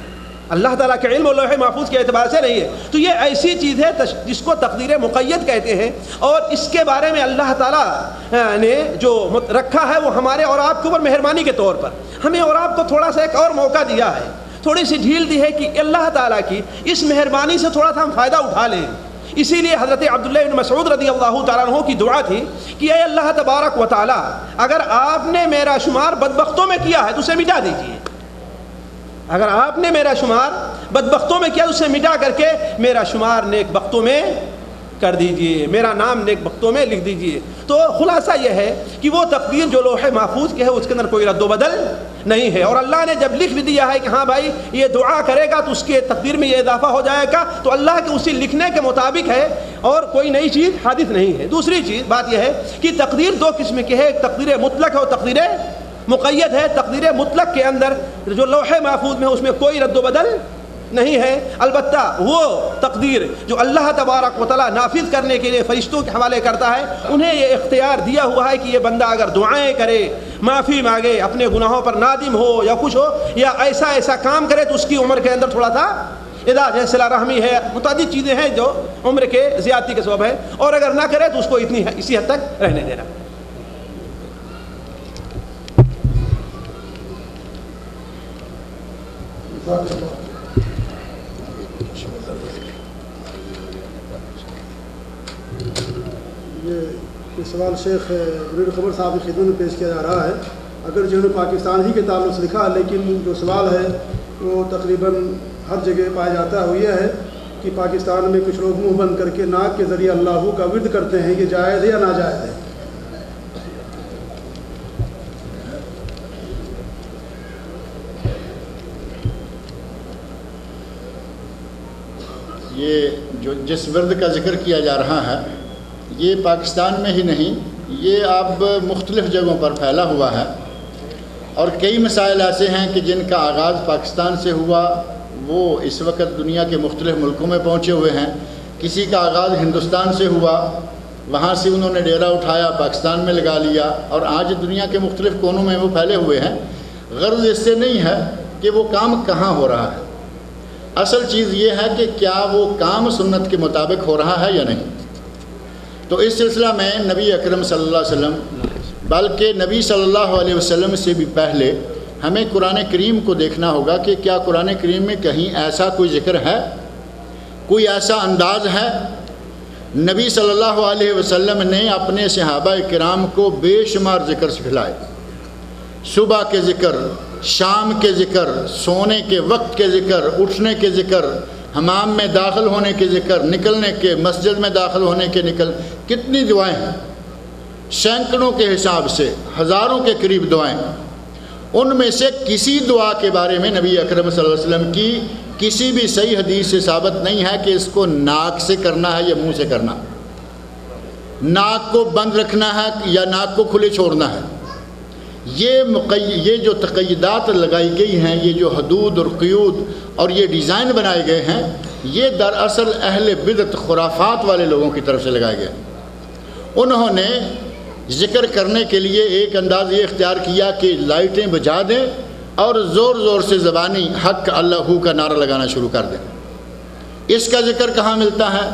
[SPEAKER 3] اللہ تعالیٰ کے علم و لوح محفوظ کے اعتبار سے نہیں ہے. تو یہ ایسی چیز ہے جس کو تقدیر مقید کہتے ہیں, اور اس کے بارے میں اللہ تعالیٰ نے جو رکھا ہے وہ ہمارے اور آپ کے اوپر مہربانی کے طور پر ہمیں اور آپ کو تھوڑا سا ایک اور موقع دیا ہے, تھوڑی سی ڈھیل دی ہے کہ اللہ تعالیٰ کی اس مہربانی سے تھوڑا سا ہم فائدہ اٹھا لیں. اسی لیے حضرت عبداللہ بن مسعود رضی اللہ تعالیٰ عنہ کی دعا تھی کہ اے اللہ تبارک و تعالیٰ, اگر آپ نے میرا شمار بدبختوں میں کیا ہے تو اسے مٹا دیجیے. اگر آپ نے میرا شمار بدبختوں میں کیا تو اسے مٹا کر کے میرا شمار نیک بختوں میں کر دیجئے, میرا نام نیک بختوں میں لکھ دیجئے. تو خلاصہ یہ ہے کہ وہ تقدیر جو لوح محفوظ کی ہے اس کے اندر کوئی رد و بدل نہیں ہے, اور اللہ نے جب لکھ بھی دیا ہے کہ ہاں بھائی یہ دعا کرے گا تو اس کے تقدیر میں یہ اضافہ ہو جائے گا, تو اللہ کے اسی لکھنے کے مطابق ہے اور کوئی نئی چیز حادث نہیں ہے. دوسری چیز بات یہ ہے کہ تقدیر دو قسم کی ہے, ایک تقدیر مطلق ہے اور تقدیر مقید ہے. تقدیر مطلق کے اندر جو لوح محفوظ میں اس میں کوئی رد و بدل نہیں ہے, البتہ وہ تقدیر جو اللہ تبارک و تعالیٰ نافذ کرنے کے لیے فرشتوں کے حوالے کرتا ہے, انہیں یہ اختیار دیا ہوا ہے کہ یہ بندہ اگر دعائیں کرے, معافی مانگے, اپنے گناہوں پر نادم ہو یا کچھ ہو, یا ایسا کام کرے تو اس کی عمر کے اندر تھوڑا سا اعداد ہے, صلہ رحمی ہے, متعدد چیزیں ہیں جو عمر کے زیادتی کے سبب ہے, اور اگر نہ کرے تو اس کو اسی حد تک رہنے دینا.
[SPEAKER 2] یہ سوال شیخ منیر قمر صاحب کی خدمت میں پیش کیا جا رہا ہے. اگر جنہوں نے پاکستان ہی کے تعلق سے لکھا, لیکن جو سوال ہے وہ تقریباً ہر جگہ پایا جاتا ہے, وہ یہ ہے کہ پاکستان میں کچھ لوگ منہ بند کر کے ناک کے ذریعے اللہ کا ورد کرتے ہیں, یہ جائز ہے یا ناجائز ہے؟
[SPEAKER 1] یہ جو جس ورد کا ذکر کیا جا رہا ہے یہ پاکستان میں ہی نہیں, یہ اب مختلف جگہوں پر پھیلا ہوا ہے, اور کئی مسائل ایسے ہیں کہ جن کا آغاز پاکستان سے ہوا وہ اس وقت دنیا کے مختلف ملکوں میں پہنچے ہوئے ہیں. کسی کا آغاز ہندوستان سے ہوا, وہاں سے انہوں نے ڈیرا اٹھایا, پاکستان میں لگا لیا, اور آج دنیا کے مختلف کونوں میں وہ پھیلے ہوئے ہیں. غرض اس سے نہیں ہے کہ وہ کام کہاں ہو رہا ہے, اصل چیز یہ ہے کہ کیا وہ کام سنت کے مطابق ہو رہا ہے یا نہیں. تو اس سلسلہ میں نبی اکرم صلی اللہ علیہ وسلم, بلکہ نبی صلی اللہ علیہ وسلم سے بھی پہلے ہمیں قرآن کریم کو دیکھنا ہوگا کہ کیا قرآن کریم میں کہیں ایسا کوئی ذکر ہے, کوئی ایسا انداز ہے. نبی صلی اللہ علیہ وسلم نے اپنے صحابہ کرام کو بے شمار ذکر سکھلائے, صبح کے ذکر, شام کے ذکر, سونے کے وقت کے ذکر, اٹھنے کے ذکر, حمام میں داخل ہونے کے ذکر, نکلنے کے, مسجد میں داخل ہونے کے, کتنی دعائیں ہیں, سینکڑوں کے حساب سے, ہزاروں کے قریب دعائیں. ان میں سے کسی دعا کے بارے میں نبی اکرم صلی اللہ علیہ وسلم کی کسی بھی صحیح حدیث سے ثابت نہیں ہے کہ اس کو ناک سے کرنا ہے یا منہ سے کرنا, ناک کو بند رکھنا ہے یا ناک کو کھلے چھوڑنا ہے. یہ جو تقیدات لگائی گئی ہیں, یہ جو حدود اور قیود اور یہ ڈیزائن بنائے گئے ہیں, یہ دراصل اہل بدعت خرافات والے لوگوں کی طرف سے لگائے گئے. انہوں نے ذکر کرنے کے لیے ایک انداز یہ اختیار کیا کہ لائٹیں بجھا دیں اور زور زور سے زبانی حق اللہ کا نعرہ لگانا شروع کر دیں. اس کا ذکر کہاں ملتا ہے؟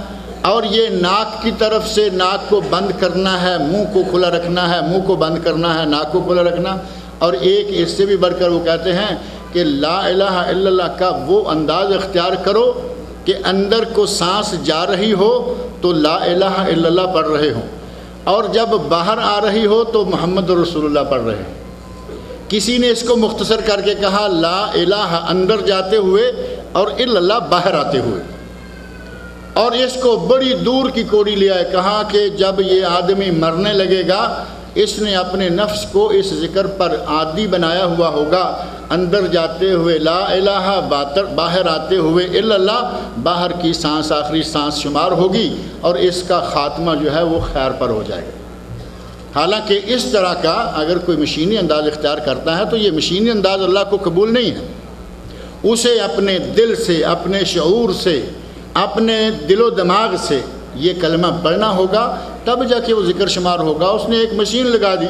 [SPEAKER 1] اور یہ ناک کی طرف سے ناک کو بند کرنا ہے, منہ کو کھلا رکھنا ہے, منہ کو بند کرنا ہے, ناک کو کھلا رکھنا. اور ایک اس سے بھی بڑھ کر وہ کہتے ہیں کہ لا الہ الا اللہ کا وہ انداز اختیار کرو کہ اندر کو سانس جا رہی ہو تو لا الہ الا اللہ پڑھ رہے ہوں, اور جب باہر آ رہی ہو تو محمد رسول اللہ پڑھ رہے ہیں. کسی نے اس کو مختصر کر کے کہا لا الہ اندر جاتے ہوئے اور الا اللہ باہر آتے ہوئے, اور اس کو بڑی دور کی کوڑی لیا ہے. کہا کہ جب یہ آدمی مرنے لگے گا اس نے اپنے نفس کو اس ذکر پر عادی بنایا ہوا ہوگا, اندر جاتے ہوئے لا الہ, باہر آتے ہوئے الا اللہ, باہر کی سانس آخری سانس شمار ہوگی اور اس کا خاتمہ جو ہے وہ خیر پر ہو جائے گا. حالانکہ اس طرح کا اگر کوئی مشینی انداز اختیار کرتا ہے تو یہ مشینی انداز اللہ کو قبول نہیں ہے. اسے اپنے دل سے, اپنے شعور سے, اپنے دل و دماغ سے یہ کلمہ پڑھنا ہوگا, تب جا کے وہ ذکر شمار ہوگا. اس نے ایک مشین لگا دی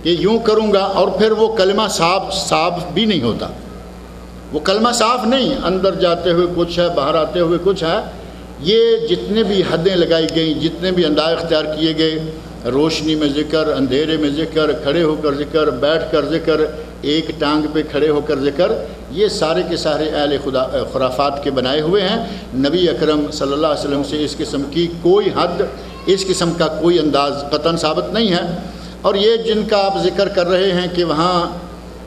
[SPEAKER 1] کہ یوں کروں گا اور پھر وہ کلمہ صاف بھی نہیں ہوتا. وہ کلمہ صاف نہیں، اندر جاتے ہوئے کچھ ہے، باہر آتے ہوئے کچھ ہے۔ یہ جتنے بھی حدیں لگائی گئیں، جتنے بھی انداز اختیار کیے گئے، روشنی میں ذکر، اندھیرے میں ذکر، کھڑے ہو کر ذکر، بیٹھ کر ذکر، ایک ٹانگ پہ کھڑے ہو کر ذکر، یہ سارے کے سارے اہل خدا خرافات کے بنائے ہوئے ہیں۔ نبی اکرم صلی اللہ علیہ وسلم سے اس قسم کی کوئی حد، اس قسم کا کوئی انداز قطعاً ثابت نہیں ہے۔ اور یہ جن کا آپ ذکر کر رہے ہیں کہ وہاں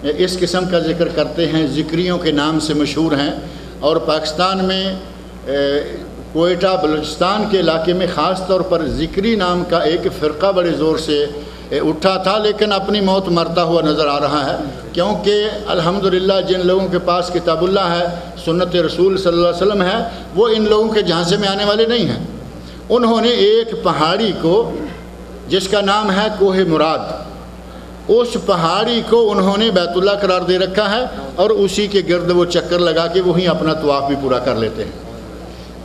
[SPEAKER 1] اس قسم کا ذکر کرتے ہیں، ذکریوں کے نام سے مشہور ہیں، اور پاکستان میں کوئٹہ بلوچستان کے علاقے میں خاص طور پر ذکری نام کا ایک فرقہ بڑے زور سے اٹھا تھا، لیکن اپنی موت مرتا ہوا نظر آ رہا ہے، کیونکہ الحمدللہ جن لوگوں کے پاس کتاب اللہ ہے، سنت رسول صلی اللہ علیہ وسلم ہے، وہ ان لوگوں کے جھانسے میں آنے والے نہیں ہیں۔ انہوں نے ایک پہاڑی کو جس کا نام ہے کوہ مراد، اس پہاڑی کو انہوں نے بیت اللہ قرار دے رکھا ہے، اور اسی کے گرد وہ چکر لگا کے وہیں اپنا طواف بھی پورا کر لیتے ہیں۔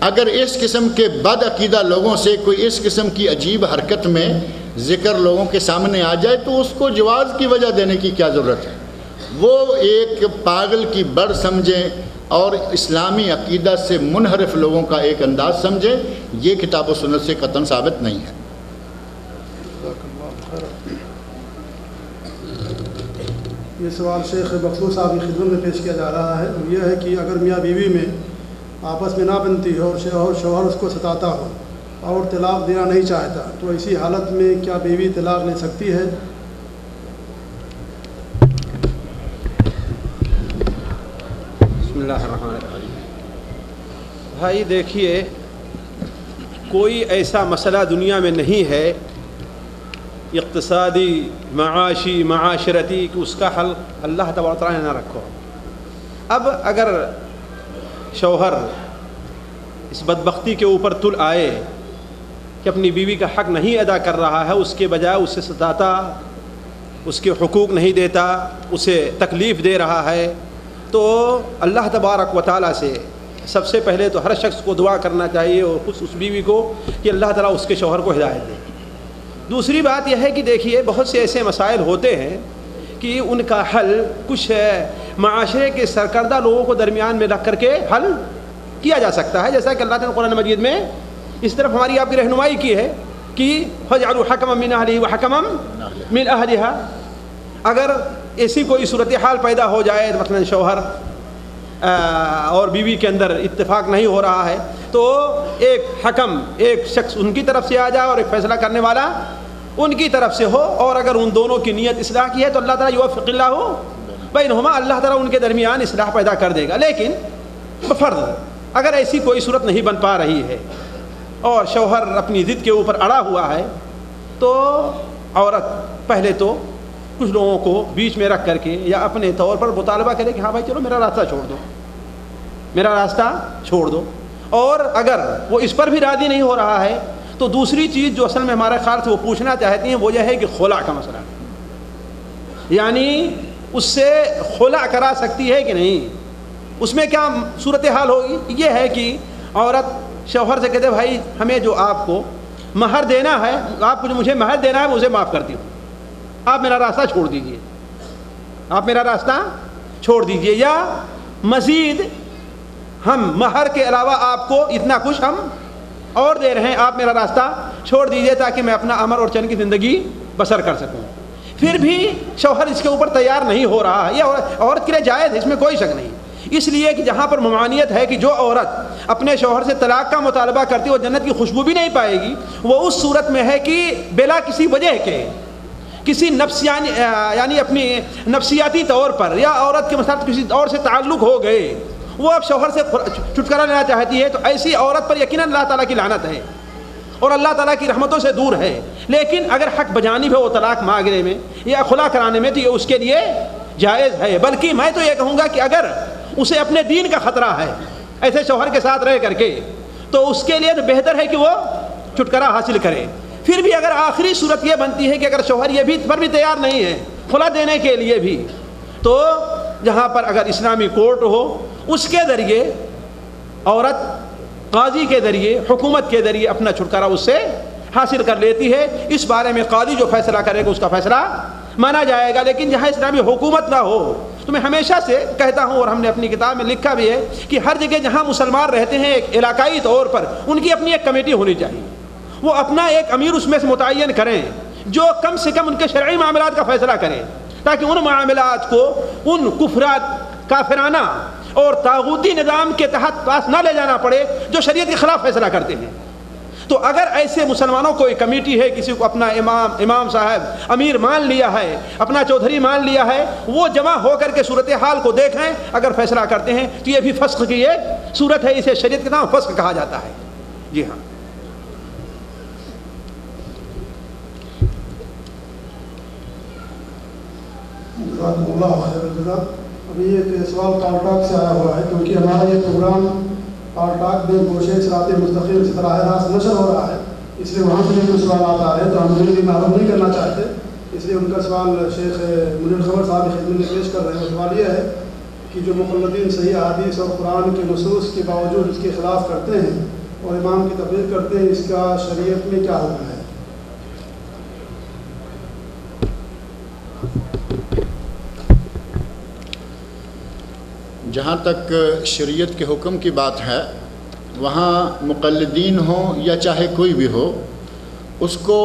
[SPEAKER 1] اگر اس قسم کے بد عقیدہ لوگوں سے کوئی اس قسم کی عجیب حرکت میں ذکر لوگوں کے سامنے آ جائے تو اس کو جواز کی وجہ دینے کی کیا ضرورت ہے؟ وہ ایک پاگل کی بڑھ سمجھیں اور اسلامی عقیدہ سے منحرف لوگوں کا ایک انداز سمجھیں، یہ کتاب و سنت سے قطعاً ثابت نہیں ہے۔
[SPEAKER 2] یہ سوال شیخ مقصود صاحب کی خدمت میں پیش کیا جا رہا ہے، اور یہ ہے کہ اگر میاں بیوی میں آپس میں نہ بنتی ہو اور شوہر اس کو ستاتا ہو اور طلاق دینا نہیں چاہتا، تو ایسی حالت میں کیا بیوی طلاق لے سکتی ہے؟
[SPEAKER 3] بسم اللہ الرحمن الرحیم۔ بھائی دیکھیے، کوئی ایسا مسئلہ دنیا میں نہیں ہے اقتصادی، معاشی، معاشرتی کہ اس کا حل اللہ تبارک و تعالیٰ نے نہ رکھو۔ اب اگر شوہر اس بدبختی کے اوپر تل آئے کہ اپنی بیوی کا حق نہیں ادا کر رہا ہے، اس کے بجائے اسے ستاتا، اس کے حقوق نہیں دیتا، اسے تکلیف دے رہا ہے، تو اللہ تبارک و تعالیٰ سے سب سے پہلے تو ہر شخص کو دعا کرنا چاہیے، اور خود اس بیوی کو کہ اللہ تعالیٰ اس کے شوہر کو ہدایت دے۔ دوسری بات یہ ہے کہ دیکھیے، بہت سے ایسے مسائل ہوتے ہیں کہ ان کا حل کچھ معاشرے کے سرکردہ لوگوں کو درمیان میں رکھ کر کے حل کیا جا سکتا ہے، جیسا کہ اللہ تعالیٰ نے قرآن مجید میں اس طرف ہماری آپ کی رہنمائی کی ہے کہ فَجْعَلُوا حَكَمًا مِّنْ أَهْلِهِ وَحَكَمًا مِّنْ أَهْلِهَا۔ اگر ایسی کوئی صورتحال پیدا ہو جائے، مثلا شوہر اور بیوی کے اندر اتفاق نہیں ہو رہا ہے، تو ایک حکم، ایک شخص ان کی طرف سے آ جائے اور ایک فیصلہ کرنے والا ان کی طرف سے ہو، اور اگر ان دونوں کی نیت اصلاح کی ہے تو اللہ تعالیٰ یوفق اللہ بینہما، اللہ تعالیٰ ان کے درمیان اصلاح پیدا کر دے گا۔ لیکن بفرض اگر ایسی کوئی صورت نہیں بن پا رہی ہے اور شوہر اپنی ضد کے اوپر اڑا ہوا ہے، تو عورت پہلے تو کچھ لوگوں کو بیچ میں رکھ کر کے یا اپنے طور پر مطالبہ کرے کہ ہاں بھائی چلو میرا راستہ چھوڑ دو، میرا راستہ چھوڑ دو، اور اگر وہ اس پر بھی راضی نہیں ہو رہا ہے تو دوسری چیز جو اصل میں ہمارے خیال سے وہ پوچھنا چاہتی ہیں وہ یہ ہے کہ خلا کا مسئلہ، یعنی اس سے خلا کرا سکتی ہے کہ نہیں، اس میں کیا صورتحال ہوگی؟ یہ ہے کہ عورت شوہر سے کہتے بھائی ہمیں جو آپ کو مہر دینا ہے، آپ کو جو مجھے مہر دینا ہے مجھے معاف کرتی ہوں، آپ میرا راستہ چھوڑ دیجئے، آپ میرا راستہ چھوڑ دیجئے، یا مزید ہم مہر کے علاوہ آپ کو اتنا کچھ ہم اور دے رہے ہیں، آپ میرا راستہ چھوڑ دیجئے تاکہ میں اپنا امر اور چین کی زندگی بسر کر سکوں۔ پھر بھی شوہر اس کے اوپر تیار نہیں ہو رہا ہے، یہ عورت کے لیے جائز ہے، اس میں کوئی شک نہیں، اس لیے کہ جہاں پر ممانعت ہے کہ جو عورت اپنے شوہر سے طلاق کا مطالبہ کرتی ہے وہ جنت کی خوشبو بھی نہیں پائے گی، وہ اس صورت میں ہے کہ بلا کسی وجہ کے، کسی یعنی اپنی نفسیاتی طور پر یا عورت کے مسائل کسی اور سے تعلق ہو گئے، وہ اب شوہر سے چھٹکارا لینا چاہتی ہے، تو ایسی عورت پر یقیناً اللہ تعالیٰ کی لعنت ہے اور اللہ تعالیٰ کی رحمتوں سے دور ہے۔ لیکن اگر حق بجانب ہے وہ طلاق مانگنے میں یا خلا کرانے میں تو یہ اس کے لیے جائز ہے، بلکہ میں تو یہ کہوں گا کہ اگر اسے اپنے دین کا خطرہ ہے ایسے شوہر کے ساتھ رہ کر کے، تو اس کے لیے تو بہتر ہے کہ وہ چھٹکارا حاصل کرے۔ پھر بھی اگر آخری صورت یہ بنتی ہے کہ اگر شوہر یہ بھی پر بھی تیار نہیں ہے خلا دینے کے لیے بھی، تو جہاں پر اگر اسلامی کورٹ ہو اس کے ذریعے عورت قاضی کے ذریعے، حکومت کے ذریعے اپنا چھٹکارا اس سے حاصل کر لیتی ہے۔ اس بارے میں قاضی جو فیصلہ کرے گا اس کا فیصلہ مانا جائے گا، لیکن جہاں اسلامی حکومت نہ ہو تو میں ہمیشہ سے کہتا ہوں، اور ہم نے اپنی کتاب میں لکھا بھی ہے کہ ہر جگہ جہاں مسلمان رہتے ہیں ایک علاقائی طور پر ان کی اپنی ایک کمیٹی ہونی چاہیے، وہ اپنا ایک امیر اس میں سے متعین کریں جو کم سے کم ان کے شرعی معاملات کا فیصلہ کرے، تاکہ ان معاملات کو ان کافرانہ اور طاغوتی نظام کے تحت پاس نہ لے جانا پڑے جو شریعت کے خلاف فیصلہ کرتے ہیں۔ تو اگر ایسے مسلمانوں کو ایک کمیٹی ہے، کسی کو اپنا امام صاحب امیر مان لیا ہے، اپنا چودھری مان لیا ہے، وہ جمع ہو کر کے صورتحال کو دیکھیں، اگر فیصلہ کرتے ہیں تو یہ بھی فسق کی ایک صورت ہے، اسے شریعت کے نام فسق کہا جاتا ہے۔ جی ہاں،
[SPEAKER 2] ابھی ایک سوال ٹال ٹاک سے آیا ہوا ہے، کیونکہ ہمارا یہ پروگرام ٹال ٹاک میں گوشے صراط مستقیم سے براہ راست نشر ہو رہا ہے، اس لیے وہاں سے بھی کچھ سوالات آ رہے ہیں تو ہم انہیں بھی معلوم نہیں کرنا چاہتے، اس لیے ان کا سوال شیخ منیر خبر صاحب کی خدمت میں پیش کر رہے ہیں۔ سوال یہ ہے کہ جو مقلدین صحیح احادیث اور قرآن کے نصوص کے باوجود اس کے خلاف کرتے ہیں اور امام کی تقریر کرتے ہیں، اس کا شریعت میں کیا حکم ہے؟
[SPEAKER 1] جہاں تک شریعت کے حکم کی بات ہے، وہاں مقلدین ہوں یا چاہے کوئی بھی ہو، اس کو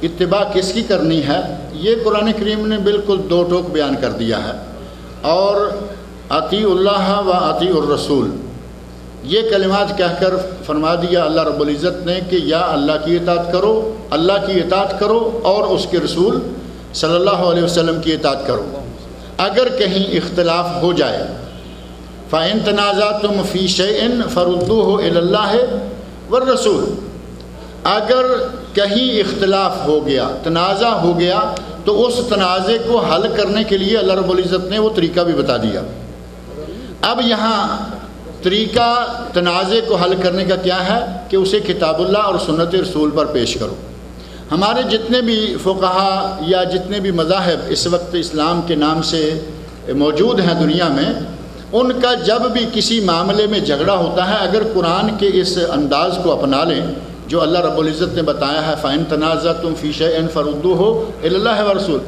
[SPEAKER 1] اتباع کس کی کرنی ہے، یہ قرآن کریم نے بالکل دو ٹوک بیان کر دیا ہے، اور اطیع اللہ و اطیع الرسول یہ کلمات کہہ کر فرما دیا اللہ رب العزت نے کہ یا اللہ کی اطاعت کرو، اللہ کی اطاعت کرو اور اس کے رسول صلی اللہ علیہ وسلم کی اطاعت کرو۔ اگر کہیں اختلاف ہو جائے، فَإِن تَنَازَعْتُمْ فِي شَيْءٍ فَرُدُّوهُ إِلَى اللَّهِ وَالرَّسُولِ، اگر کہیں اختلاف ہو گیا، تنازع ہو گیا، تو اس تنازع کو حل کرنے کے لیے اللہ رب العزت نے وہ طریقہ بھی بتا دیا۔ اب یہاں طریقہ تنازع کو حل کرنے کا کیا ہے کہ اسے کتاب اللہ اور سنت رسول پر پیش کرو۔ ہمارے جتنے بھی فقہا یا جتنے بھی مذاہب اس وقت اسلام کے نام سے موجود ہیں دنیا میں، ان کا جب بھی کسی معاملے میں جھگڑا ہوتا ہے، اگر قرآن کے اس انداز کو اپنا لیں جو اللہ رب العزت نے بتایا ہے، فَإِن تَنَازَعْتُمْ فِي شَيْءٍ فَرُدُّوهُ إِلَى اللَّهِ وَالرَّسُولِ،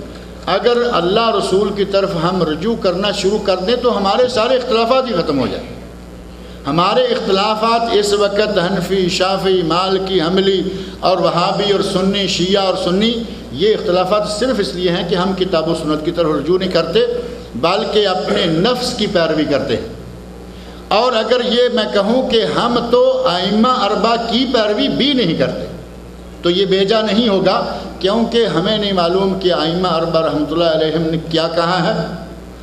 [SPEAKER 1] اگر اللہ رسول کی طرف ہم رجوع کرنا شروع کر دیں تو ہمارے سارے اختلافات ہی ختم ہو جائیں۔ ہمارے اختلافات اس وقت حنفی، شافعی، مالکی، حنبلی اور وہابی اور سنی، شیعہ اور سنی، یہ اختلافات صرف اس لیے ہیں کہ ہم کتاب و سنت کی طرف رجوع نہیں کرتے بلکہ اپنے نفس کی پیروی کرتے ہیں۔ اور اگر یہ میں کہوں کہ ہم تو ائمہ اربعہ کی پیروی بھی نہیں کرتے تو یہ بیجا نہیں ہوگا، کیونکہ ہمیں نہیں معلوم کہ ائمہ اربعہ رحمۃ اللہ علیہم نے کیا کہا ہے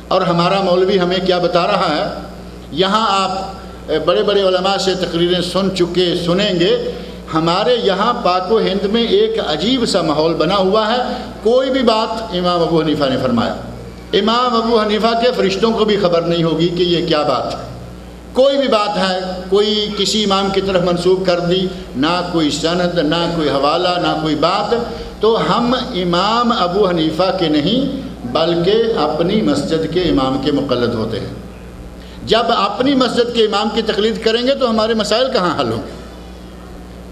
[SPEAKER 1] اور ہمارا مولوی ہمیں کیا بتا رہا ہے۔ یہاں آپ بڑے بڑے علماء سے تقریریں سنیں گے، ہمارے یہاں پاک و ہند میں ایک عجیب سا ماحول بنا ہوا ہے، کوئی بھی بات امام ابو حنیفہ نے فرمایا، امام ابو حنیفہ کے فرشتوں کو بھی خبر نہیں ہوگی کہ یہ کیا بات ہے۔ کوئی بھی بات ہے، کوئی کسی امام کی طرف منسوب کر دی، نہ کوئی سند، نہ کوئی حوالہ، نہ کوئی بات، تو ہم امام ابو حنیفہ کے نہیں بلکہ اپنی مسجد کے امام کے مقلد ہوتے ہیں۔ جب اپنی مسجد کے امام کی تقلید کریں گے تو ہمارے مسائل کہاں حل ہوں گے؟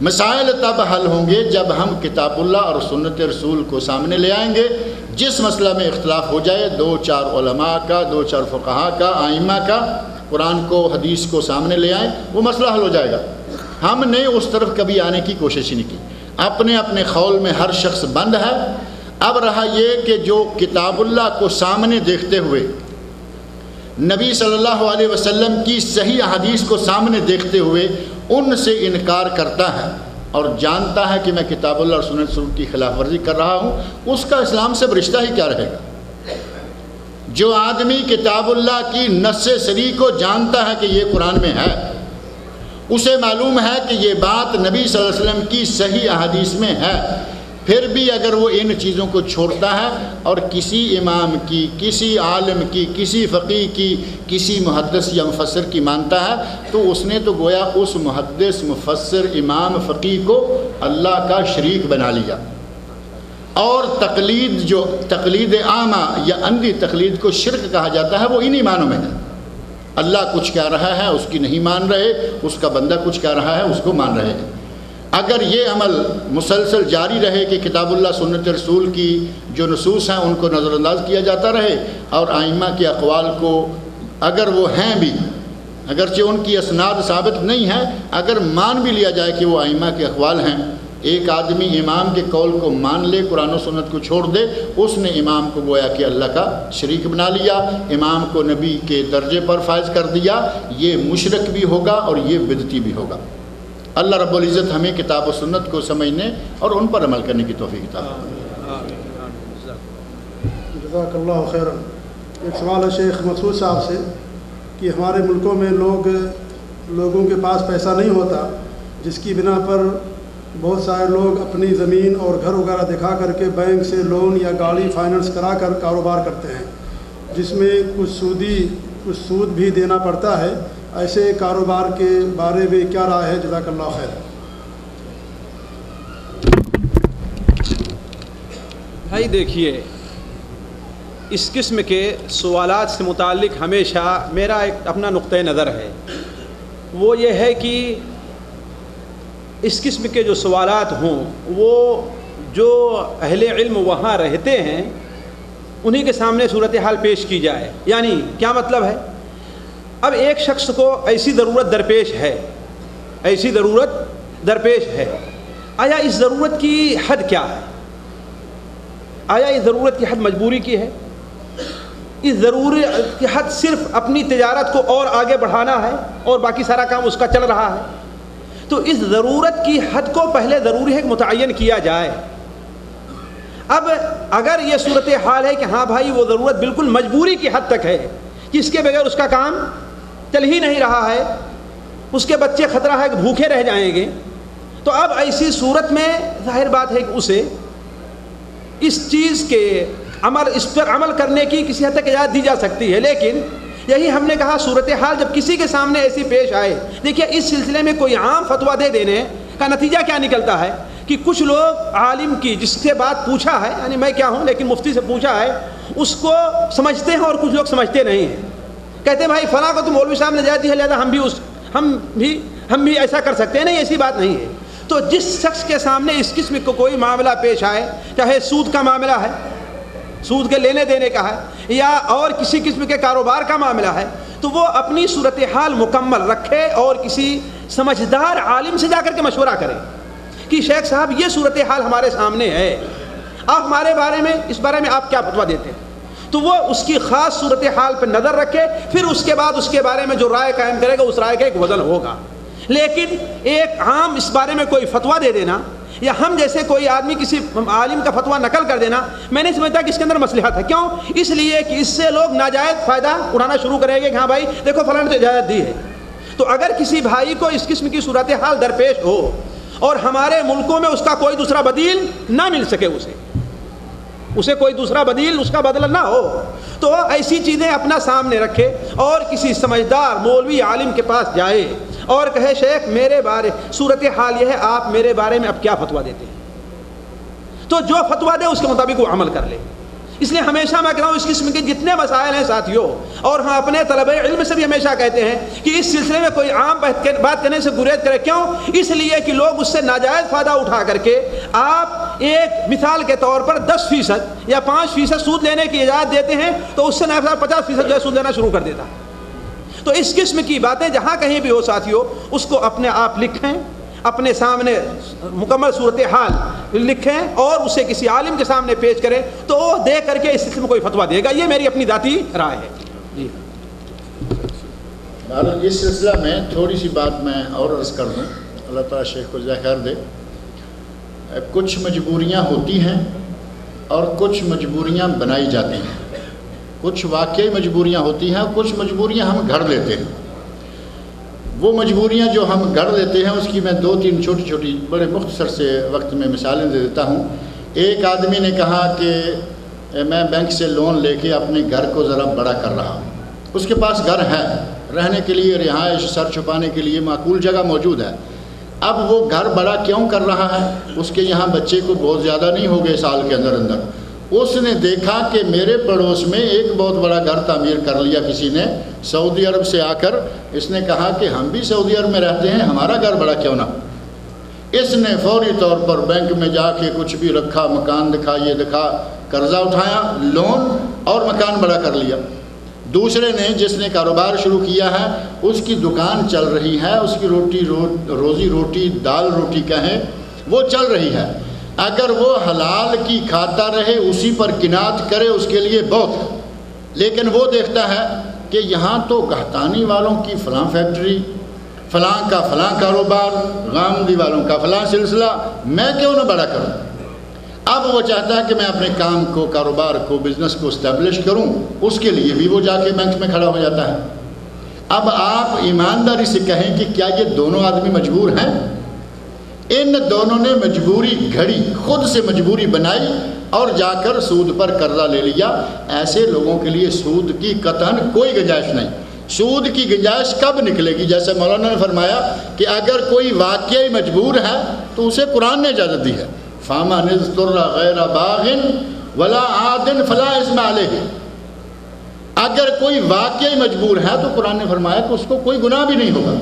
[SPEAKER 1] مسائل تب حل ہوں گے جب ہم کتاب اللہ اور سنت رسول کو سامنے لے آئیں گے۔ جس مسئلہ میں اختلاف ہو جائے، دو چار علماء کا، دو چار فقہا کا، ائمہ کا، قرآن کو حدیث کو سامنے لے آئیں، وہ مسئلہ حل ہو جائے گا۔ ہم نے اس طرف کبھی آنے کی کوشش ہی نہیں کی، اپنے اپنے قول میں ہر شخص بند ہے۔ اب رہا یہ کہ جو کتاب اللہ کو سامنے دیکھتے ہوئے، نبی صلی اللہ علیہ وسلم کی صحیح احادیث کو سامنے دیکھتے ہوئے ان سے انکار کرتا ہے اور جانتا ہے کہ میں کتاب اللہ اور سنت رسول کی خلاف ورزی کر رہا ہوں، اس کا اسلام سے رشتہ ہی کیا رہے گا؟ جو آدمی کتاب اللہ کی نص صریح کو جانتا ہے کہ یہ قرآن میں ہے، اسے معلوم ہے کہ یہ بات نبی صلی اللہ علیہ وسلم کی صحیح احادیث میں ہے، پھر بھی اگر وہ ان چیزوں کو چھوڑتا ہے اور کسی امام کی، کسی عالم کی، کسی فقیہ کی، کسی محدث یا مفسر کی مانتا ہے، تو اس نے تو گویا اس محدث، مفسر، امام، فقیہ کو اللہ کا شریک بنا لیا۔ اور تقلید، جو تقلید عامہ یا اندھی تقلید کو شرک کہا جاتا ہے، وہ انہی معنوں میں ہے۔ اللہ کچھ کہہ رہا ہے، اس کی نہیں مان رہے، اس کا بندہ کچھ کہہ رہا ہے، اس کو مان رہے ہیں۔ اگر یہ عمل مسلسل جاری رہے کہ کتاب اللہ سنت رسول کی جو نصوص ہیں ان کو نظر انداز کیا جاتا رہے اور ائمہ کے اقوال کو اگر وہ ہیں بھی، اگرچہ ان کی اسناد ثابت نہیں ہے، اگر مان بھی لیا جائے کہ وہ ائمہ کے اقوال ہیں، ایک آدمی امام کے قول کو مان لے، قرآن و سنت کو چھوڑ دے، اس نے امام کو گویا کہ اللہ کا شریک بنا لیا، امام کو نبی کے درجے پر فائز کر دیا، یہ مشرک بھی ہوگا اور یہ بدعتی بھی ہوگا۔ اللہ رب العزت ہمیں کتاب و سنت کو سمجھنے اور ان پر عمل کرنے کی توفیق عطا فرمائے۔
[SPEAKER 2] جزاک اللہ خیرا۔ ایک سوال ہے شیخ مسعود صاحب سے کہ ہمارے ملکوں میں لوگوں کے پاس پیسہ نہیں ہوتا، جس کی بنا پر بہت سارے لوگ اپنی زمین اور گھر وغیرہ دکھا کر کے بینک سے لون یا گاڑی فائننس کرا کر کاروبار کرتے ہیں، جس میں کچھ سود بھی دینا پڑتا ہے۔ ایسے کاروبار کے بارے میں کیا رائے ہے؟ جزاک اللہ خیر۔
[SPEAKER 3] بھائی دیکھیے، اس قسم کے سوالات سے متعلق ہمیشہ میرا ایک اپنا نقطۂ نظر ہے، وہ یہ ہے کہ اس قسم کے جو سوالات ہوں وہ جو اہل علم وہاں رہتے ہیں انہی کے سامنے صورتحال پیش کی جائے۔ یعنی کیا مطلب ہے؟ اب ایک شخص کو ایسی ضرورت درپیش ہے، آیا اس ضرورت کی حد کیا ہے؟ آیا اس ضرورت کی حد مجبوری کی ہے؟ اس ضرورت کی حد صرف اپنی تجارت کو اور آگے بڑھانا ہے اور باقی سارا کام اس کا چل رہا ہے؟ تو اس ضرورت کی حد کو پہلے ضروری ہے کہ متعین کیا جائے۔ اب اگر یہ صورتحال ہے کہ ہاں بھائی وہ ضرورت بالکل مجبوری کی حد تک ہے کہ اس کے بغیر اس کا کام چل ہی نہیں رہا ہے، اس کے بچے خطرہ ہے کہ بھوکے رہ جائیں گے، تو اب ایسی صورت میں ظاہر بات ہے کہ اسے اس چیز کے اس پر عمل کرنے کی کسی حد تک اجازت دی جا سکتی ہے۔ لیکن یہی ہم نے کہا صورتحال جب کسی کے سامنے ایسی پیش آئے، دیکھیے اس سلسلے میں کوئی عام فتویٰ دے دینے کا نتیجہ کیا نکلتا ہے کہ کچھ لوگ عالم کی جس سے بات پوچھا ہے، یعنی میں کیا ہوں لیکن مفتی سے پوچھا ہے، اس کو سمجھتے ہیں اور کچھ لوگ سمجھتے نہیں ہیں، کہتے ہیں بھائی فلاں کو تو مولوی صاحب نے اجازت دی ہے لہذا ہم بھی ایسا کر سکتے ہیں۔ نہیں، ایسی بات نہیں ہے۔ تو جس شخص کے سامنے اس قسم کو کوئی معاملہ پیش آئے، چاہے سود کا معاملہ ہے، سود کے لینے دینے کا ہے، یا اور کسی قسم کے کاروبار کا معاملہ ہے، تو وہ اپنی صورتحال مکمل رکھے اور کسی سمجھدار عالم سے جا کر کے مشورہ کرے کہ شیخ صاحب یہ صورتحال ہمارے سامنے ہے، آپ ہمارے بارے میں اس بارے میں آپ کیا فتویٰ دیتے ہیں؟ تو وہ اس کی خاص صورتحال پر نظر رکھے، پھر اس کے بعد اس کے بارے میں جو رائے قائم کرے گا اس رائے کا ایک وزن ہوگا۔ لیکن ایک عام اس بارے میں کوئی فتویٰ دے دینا یا ہم جیسے کوئی آدمی کسی عالم کا فتویٰ نقل کر دینا، میں نہیں سمجھتا کہ اس کے اندر مصلحت ہے۔ کیوں؟ اس لیے کہ اس سے لوگ ناجائز فائدہ اٹھانا شروع کریں گے کہ ہاں بھائی دیکھو فلاں نے تو اجازت دی ہے۔ تو اگر کسی بھائی کو اس قسم کی صورتحال درپیش ہو اور ہمارے ملکوں میں اس کا کوئی دوسرا بدیل نہ مل سکے، اسے کوئی دوسرا بدیل اس کا بدل نہ ہو، تو ایسی چیزیں اپنا سامنے رکھے اور کسی سمجھدار مولوی عالم کے پاس جائے اور کہے شیخ میرے بارے صورتحال یہ ہے، آپ میرے بارے میں اب کیا فتویٰ دیتے ہیں؟ تو جو فتویٰ دے اس کے مطابق وہ عمل کر لے۔ اس لیے ہمیشہ میں کہتا ہوں اس قسم کے جتنے مسائل ہیں ساتھیوں، اور ہم اپنے طلبہ علم سے بھی ہمیشہ کہتے ہیں کہ اس سلسلے میں کوئی عام بات کرنے سے گریز کرے۔ کیوں؟ اس لیے کہ لوگ اس سے ناجائز فائدہ اٹھا کر کے آپ ایک مثال کے طور پر 10% یا 5% سود لینے کی اجازت دیتے ہیں تو اس سے 50% جو ہے سود لینا شروع کر دیتا۔ تو اس قسم کی باتیں جہاں کہیں بھی ہو ساتھیوں، اس کو اپنے آپ لکھیں، اپنے سامنے مکمل صورتحال لکھیں اور اسے کسی عالم کے سامنے پیش کریں تو وہ دیکھ کر کے اس سلسلے میں کوئی فتویٰ دے گا۔ یہ میری اپنی ذاتی رائے ہے۔ جی
[SPEAKER 1] اس سلسلہ میں تھوڑی سی بات میں اور عرض کر دوں، اللہ تعالیٰ شیخ کو جزائے خیر دے۔ کچھ مجبوریاں ہوتی ہیں اور کچھ مجبوریاں بنائی جاتی ہیں، کچھ واقعی مجبوریاں ہوتی ہیں اور کچھ مجبوریاں ہم گھڑ لیتے ہیں۔ وہ مجبوریاں جو ہم گھڑ لیتے ہیں اس کی میں 2-3 چھوٹی بڑے مختصر سے وقت میں مثالیں دے دیتا ہوں۔ ایک آدمی نے کہا کہ میں بینک سے لون لے کے اپنے گھر کو ذرا بڑا کر رہا ہوں۔ اس کے پاس گھر ہے، رہنے کے لیے رہائش سر چھپانے کے لیے معقول جگہ موجود ہے۔ اب وہ گھر بڑا کیوں کر رہا ہے؟ اس کے یہاں بچے کو بہت زیادہ نہیں ہو گئے سال کے اندر اس نے دیکھا کہ میرے پڑوس میں ایک بہت بڑا گھر تعمیر کر لیا کسی نے سعودی عرب سے آ کر۔ اس نے کہا کہ ہم بھی سعودی عرب میں رہتے ہیں، ہمارا گھر بڑا کیوں نہ؟ اس نے فوری طور پر بینک میں جا کے کچھ بھی رکھا، مکان دکھا، یہ دکھا، قرضہ اٹھایا، لون اور مکان بڑا کر لیا۔ دوسرے نے جس نے کاروبار شروع کیا ہے، اس کی دکان چل رہی ہے، اس کی روزی روٹی دال روٹی کہیں وہ چل رہی ہے، اگر وہ حلال کی کھاتا رہے، اسی پر قناعت کرے، اس کے لیے بہت۔ لیکن وہ دیکھتا ہے کہ یہاں تو گہتانی والوں کی فلاں فیکٹری، فلاں کا فلاں کاروبار، غامدی والوں کا فلاں سلسلہ، میں کیوں نہ بڑا کروں؟ اب وہ چاہتا ہے کہ میں اپنے کام کو، کاروبار کو، بزنس کو اسٹیبلش کروں، اس کے لیے بھی وہ جا کے بینک میں کھڑا ہو جاتا ہے۔ اب آپ ایمانداری سے کہیں کہ کیا یہ دونوں آدمی مجبور ہیں؟ ان دونوں نے مجبوری گھڑی، خود سے مجبوری بنائی اور جا کر سود پر قرضہ لے لیا۔ ایسے لوگوں کے لیے سود کی قطعاً کوئی گنجائش نہیں۔ سود کی گنجائش کب نکلے گی؟ جیسے مولانا نے فرمایا کہ اگر کوئی واقعی مجبور ہے تو اسے قرآن نے اجازت دی ہے، فَمَنِ اضْطُرَّ غَيْرَ بَاغٍ وَلَا عَادٍ فَلَا إِثْمَ عَلَيْهِ۔ اگر کوئی واقعی مجبور ہے تو قرآن نے فرمایا کہ اس کو کوئی گناہ بھی نہیں ہوگا۔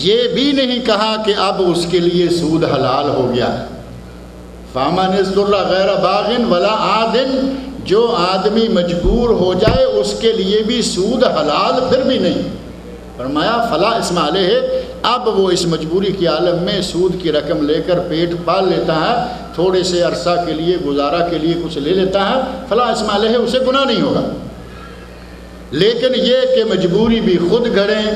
[SPEAKER 1] یہ بھی نہیں کہا کہ اب اس کے لیے سود حلال ہو گیا ہے۔ فَمَنِ اضْطُرَّ غَيْرَ بَاغٍ وَلَا عَادٍ، جو آدمی مجبور ہو جائے اس کے لیے بھی سود حلال پھر بھی نہیں۔ فرمایا فلا اسم علیہ، اب وہ اس مجبوری کے عالم میں سود کی رقم لے کر پیٹ پال لیتا ہے، تھوڑے سے عرصہ کے لیے، گزارا کے لیے کچھ لے لیتا ہے، فلا اسم علیہ، اسے گناہ نہیں ہوگا۔ لیکن یہ کہ مجبوری بھی خود گھڑیں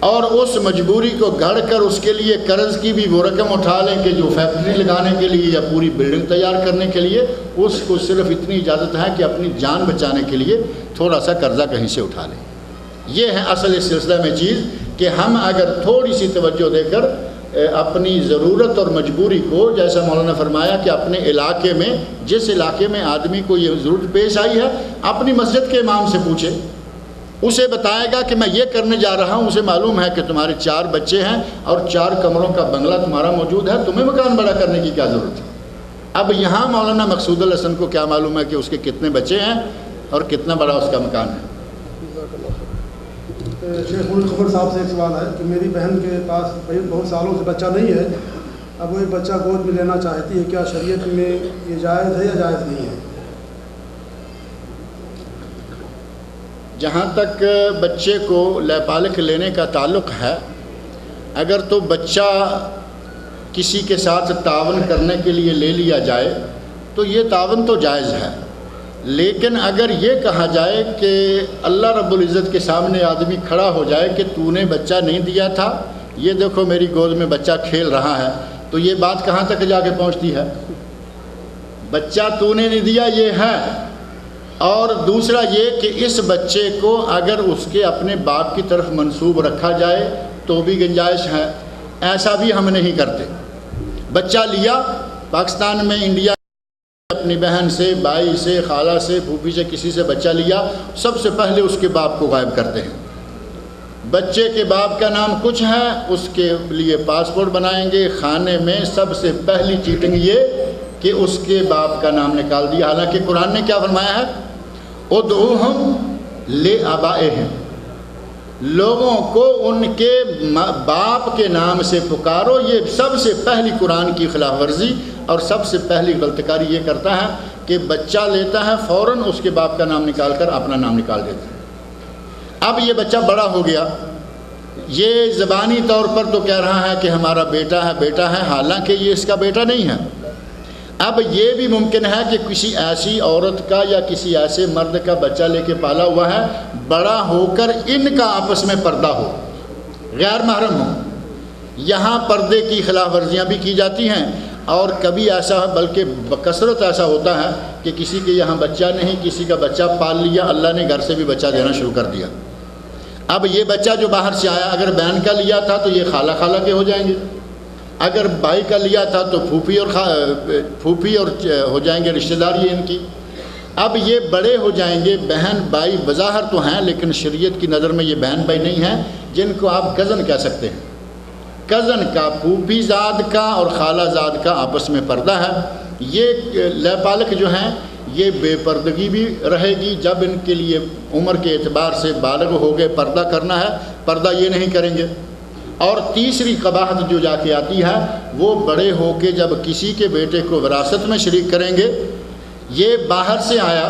[SPEAKER 1] اور اس مجبوری کو گھڑ کر اس کے لیے قرض کی بھی وہ رقم اٹھا لیں کہ جو فیکٹری لگانے کے لیے یا پوری بلڈنگ تیار کرنے کے لیے، اس کو صرف اتنی اجازت ہے کہ اپنی جان بچانے کے لیے تھوڑا سا قرضہ کہیں سے اٹھا لیں۔ یہ ہے اصل اس سلسلے میں چیز کہ ہم اگر تھوڑی سی توجہ دے کر اپنی ضرورت اور مجبوری کو، جیسا مولانا نے فرمایا کہ اپنے علاقے میں، جس علاقے میں آدمی کو یہ ضرورت پیش آئی ہے، اپنی مسجد کے امام سے پوچھے، اسے بتائے گا کہ میں یہ کرنے جا رہا ہوں، اسے معلوم ہے کہ تمہارے 4 بچے ہیں اور 4 کمروں کا بنگلہ تمہارا موجود ہے، تمہیں مکان بڑا کرنے کی کیا ضرورت ہے؟ اب یہاں مولانا مقصود الحسن کو کیا معلوم ہے کہ اس کے کتنے بچے ہیں اور کتنا بڑا اس کا مکان ہے؟
[SPEAKER 2] شیخ خبر صاحب سے ایک سوال ہے کہ میری بہن کے پاس بہت سالوں سے بچہ نہیں ہے، اب وہ ایک بچہ گود میں لینا چاہتی ہے، کیا شریعت میں یہ جائز ہے یا جائز نہیں ہے؟
[SPEAKER 1] جہاں تک بچے کو لیپالک لینے کا تعلق ہے، اگر تو بچہ کسی کے ساتھ تعاون کرنے کے لیے لے لیا جائے تو یہ تعاون تو جائز ہے، لیکن اگر یہ کہا جائے کہ اللہ رب العزت کے سامنے آدمی کھڑا ہو جائے کہ تو نے بچہ نہیں دیا تھا، یہ دیکھو میری گود میں بچہ کھیل رہا ہے، تو یہ بات کہاں تک جا کے پہنچتی ہے؟ بچہ تو نے نہیں دیا یہ ہے، اور دوسرا یہ کہ اس بچے کو اگر اس کے اپنے باپ کی طرف منسوب رکھا جائے تو بھی گنجائش ہے، ایسا بھی ہم نہیں کرتے۔ بچہ لیا پاکستان میں، انڈیا اپنی بہن سے، بھائی سے، خالہ سے، پھوپھی سے، کسی سے بچہ لیا، سب سے پہلے اس کے باپ کو غائب کرتے ہیں۔ بچے کے باپ کا نام کچھ ہے، اس کے لیے پاسپورٹ بنائیں گے، کھانے میں سب سے پہلی چیٹنگ یہ کہ اس کے باپ کا نام نکال دیا، حالانکہ قرآن نے کیا فرمایا ہے؟ ادعوہم لآبائہم، لوگوں کو ان کے باپ کے نام سے پکارو۔ یہ سب سے پہلی قرآن کی خلاف ورزی اور سب سے پہلی غلط کاری یہ کرتا ہے کہ بچہ لیتا ہے، فوراً اس کے باپ کا نام نکال کر اپنا نام نکال دیتا ہے۔ اب یہ بچہ بڑا ہو گیا، یہ زبانی طور پر تو کہہ رہا ہے کہ ہمارا بیٹا ہے، بیٹا ہے، حالانکہ یہ اس کا بیٹا نہیں ہے۔ اب یہ بھی ممکن ہے کہ کسی ایسی عورت کا یا کسی ایسے مرد کا بچہ لے کے پالا ہوا ہے، بڑا ہو کر ان کا آپس میں پردہ ہو، غیر محرم ہو۔ یہاں پردے کی خلاف ورزیاں بھی کی جاتی ہیں، اور کبھی ایسا بلکہ بکثرت ایسا ہوتا ہے کہ کسی کے یہاں بچہ نہیں، کسی کا بچہ پال لیا، اللہ نے گھر سے بھی بچہ دینا شروع کر دیا۔ اب یہ بچہ جو باہر سے آیا، اگر بہن کا لیا تھا تو یہ خالہ خالہ کے ہو جائیں گے، اگر بھائی کا لیا تھا تو پھوپھی اور ہو جائیں گے، رشتہ دار یہ ان کی۔ اب یہ بڑے ہو جائیں گے، بہن بھائی بظاہر تو ہیں لیکن شریعت کی نظر میں یہ بہن بھائی نہیں ہیں، جن کو آپ کزن کہہ سکتے ہیں۔ کزن کا، پھوپھی زاد کا اور خالہ زاد کا آپس میں پردہ ہے۔ یہ لیپالک جو ہیں یہ بے پردگی بھی رہے گی، جب ان کے لیے عمر کے اعتبار سے بالغ ہو گئے، پردہ کرنا ہے، پردہ یہ نہیں کریں گے۔ اور تیسری قباحت جو جا کے آتی ہے وہ بڑے ہو کے جب کسی کے بیٹے کو وراثت میں شریک کریں گے، یہ باہر سے آیا،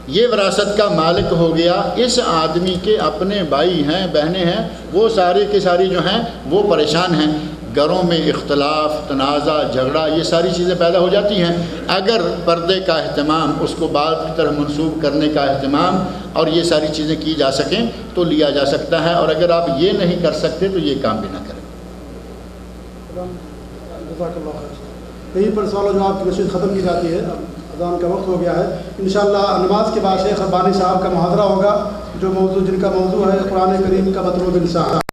[SPEAKER 1] یہ وراثت کا مالک ہو گیا، اس آدمی کے اپنے بھائی ہیں بہنیں ہیں، وہ سارے کے ساری جو ہیں وہ پریشان ہیں، گھروں میں اختلاف، تنازع، جھگڑا، یہ ساری چیزیں پیدا ہو جاتی ہیں۔ اگر پردے کا اہتمام، اس کو بعد کی طرف منسوب کرنے کا اہتمام اور یہ ساری چیزیں کی جا سکیں تو لیا جا سکتا ہے، اور اگر آپ یہ نہیں کر سکتے تو یہ کام بھی نہ کریں۔
[SPEAKER 2] یہیں پر سوال و جواب کی نشست ختم کی جاتی ہے، اذان کا وقت ہو گیا ہے۔ انشاءاللہ نماز کے بعد شیخ ربانی صاحب کا محاضرہ ہوگا، جو موضوع جن کا موضوع ہے قرآن کریم کا مطلوب انسان۔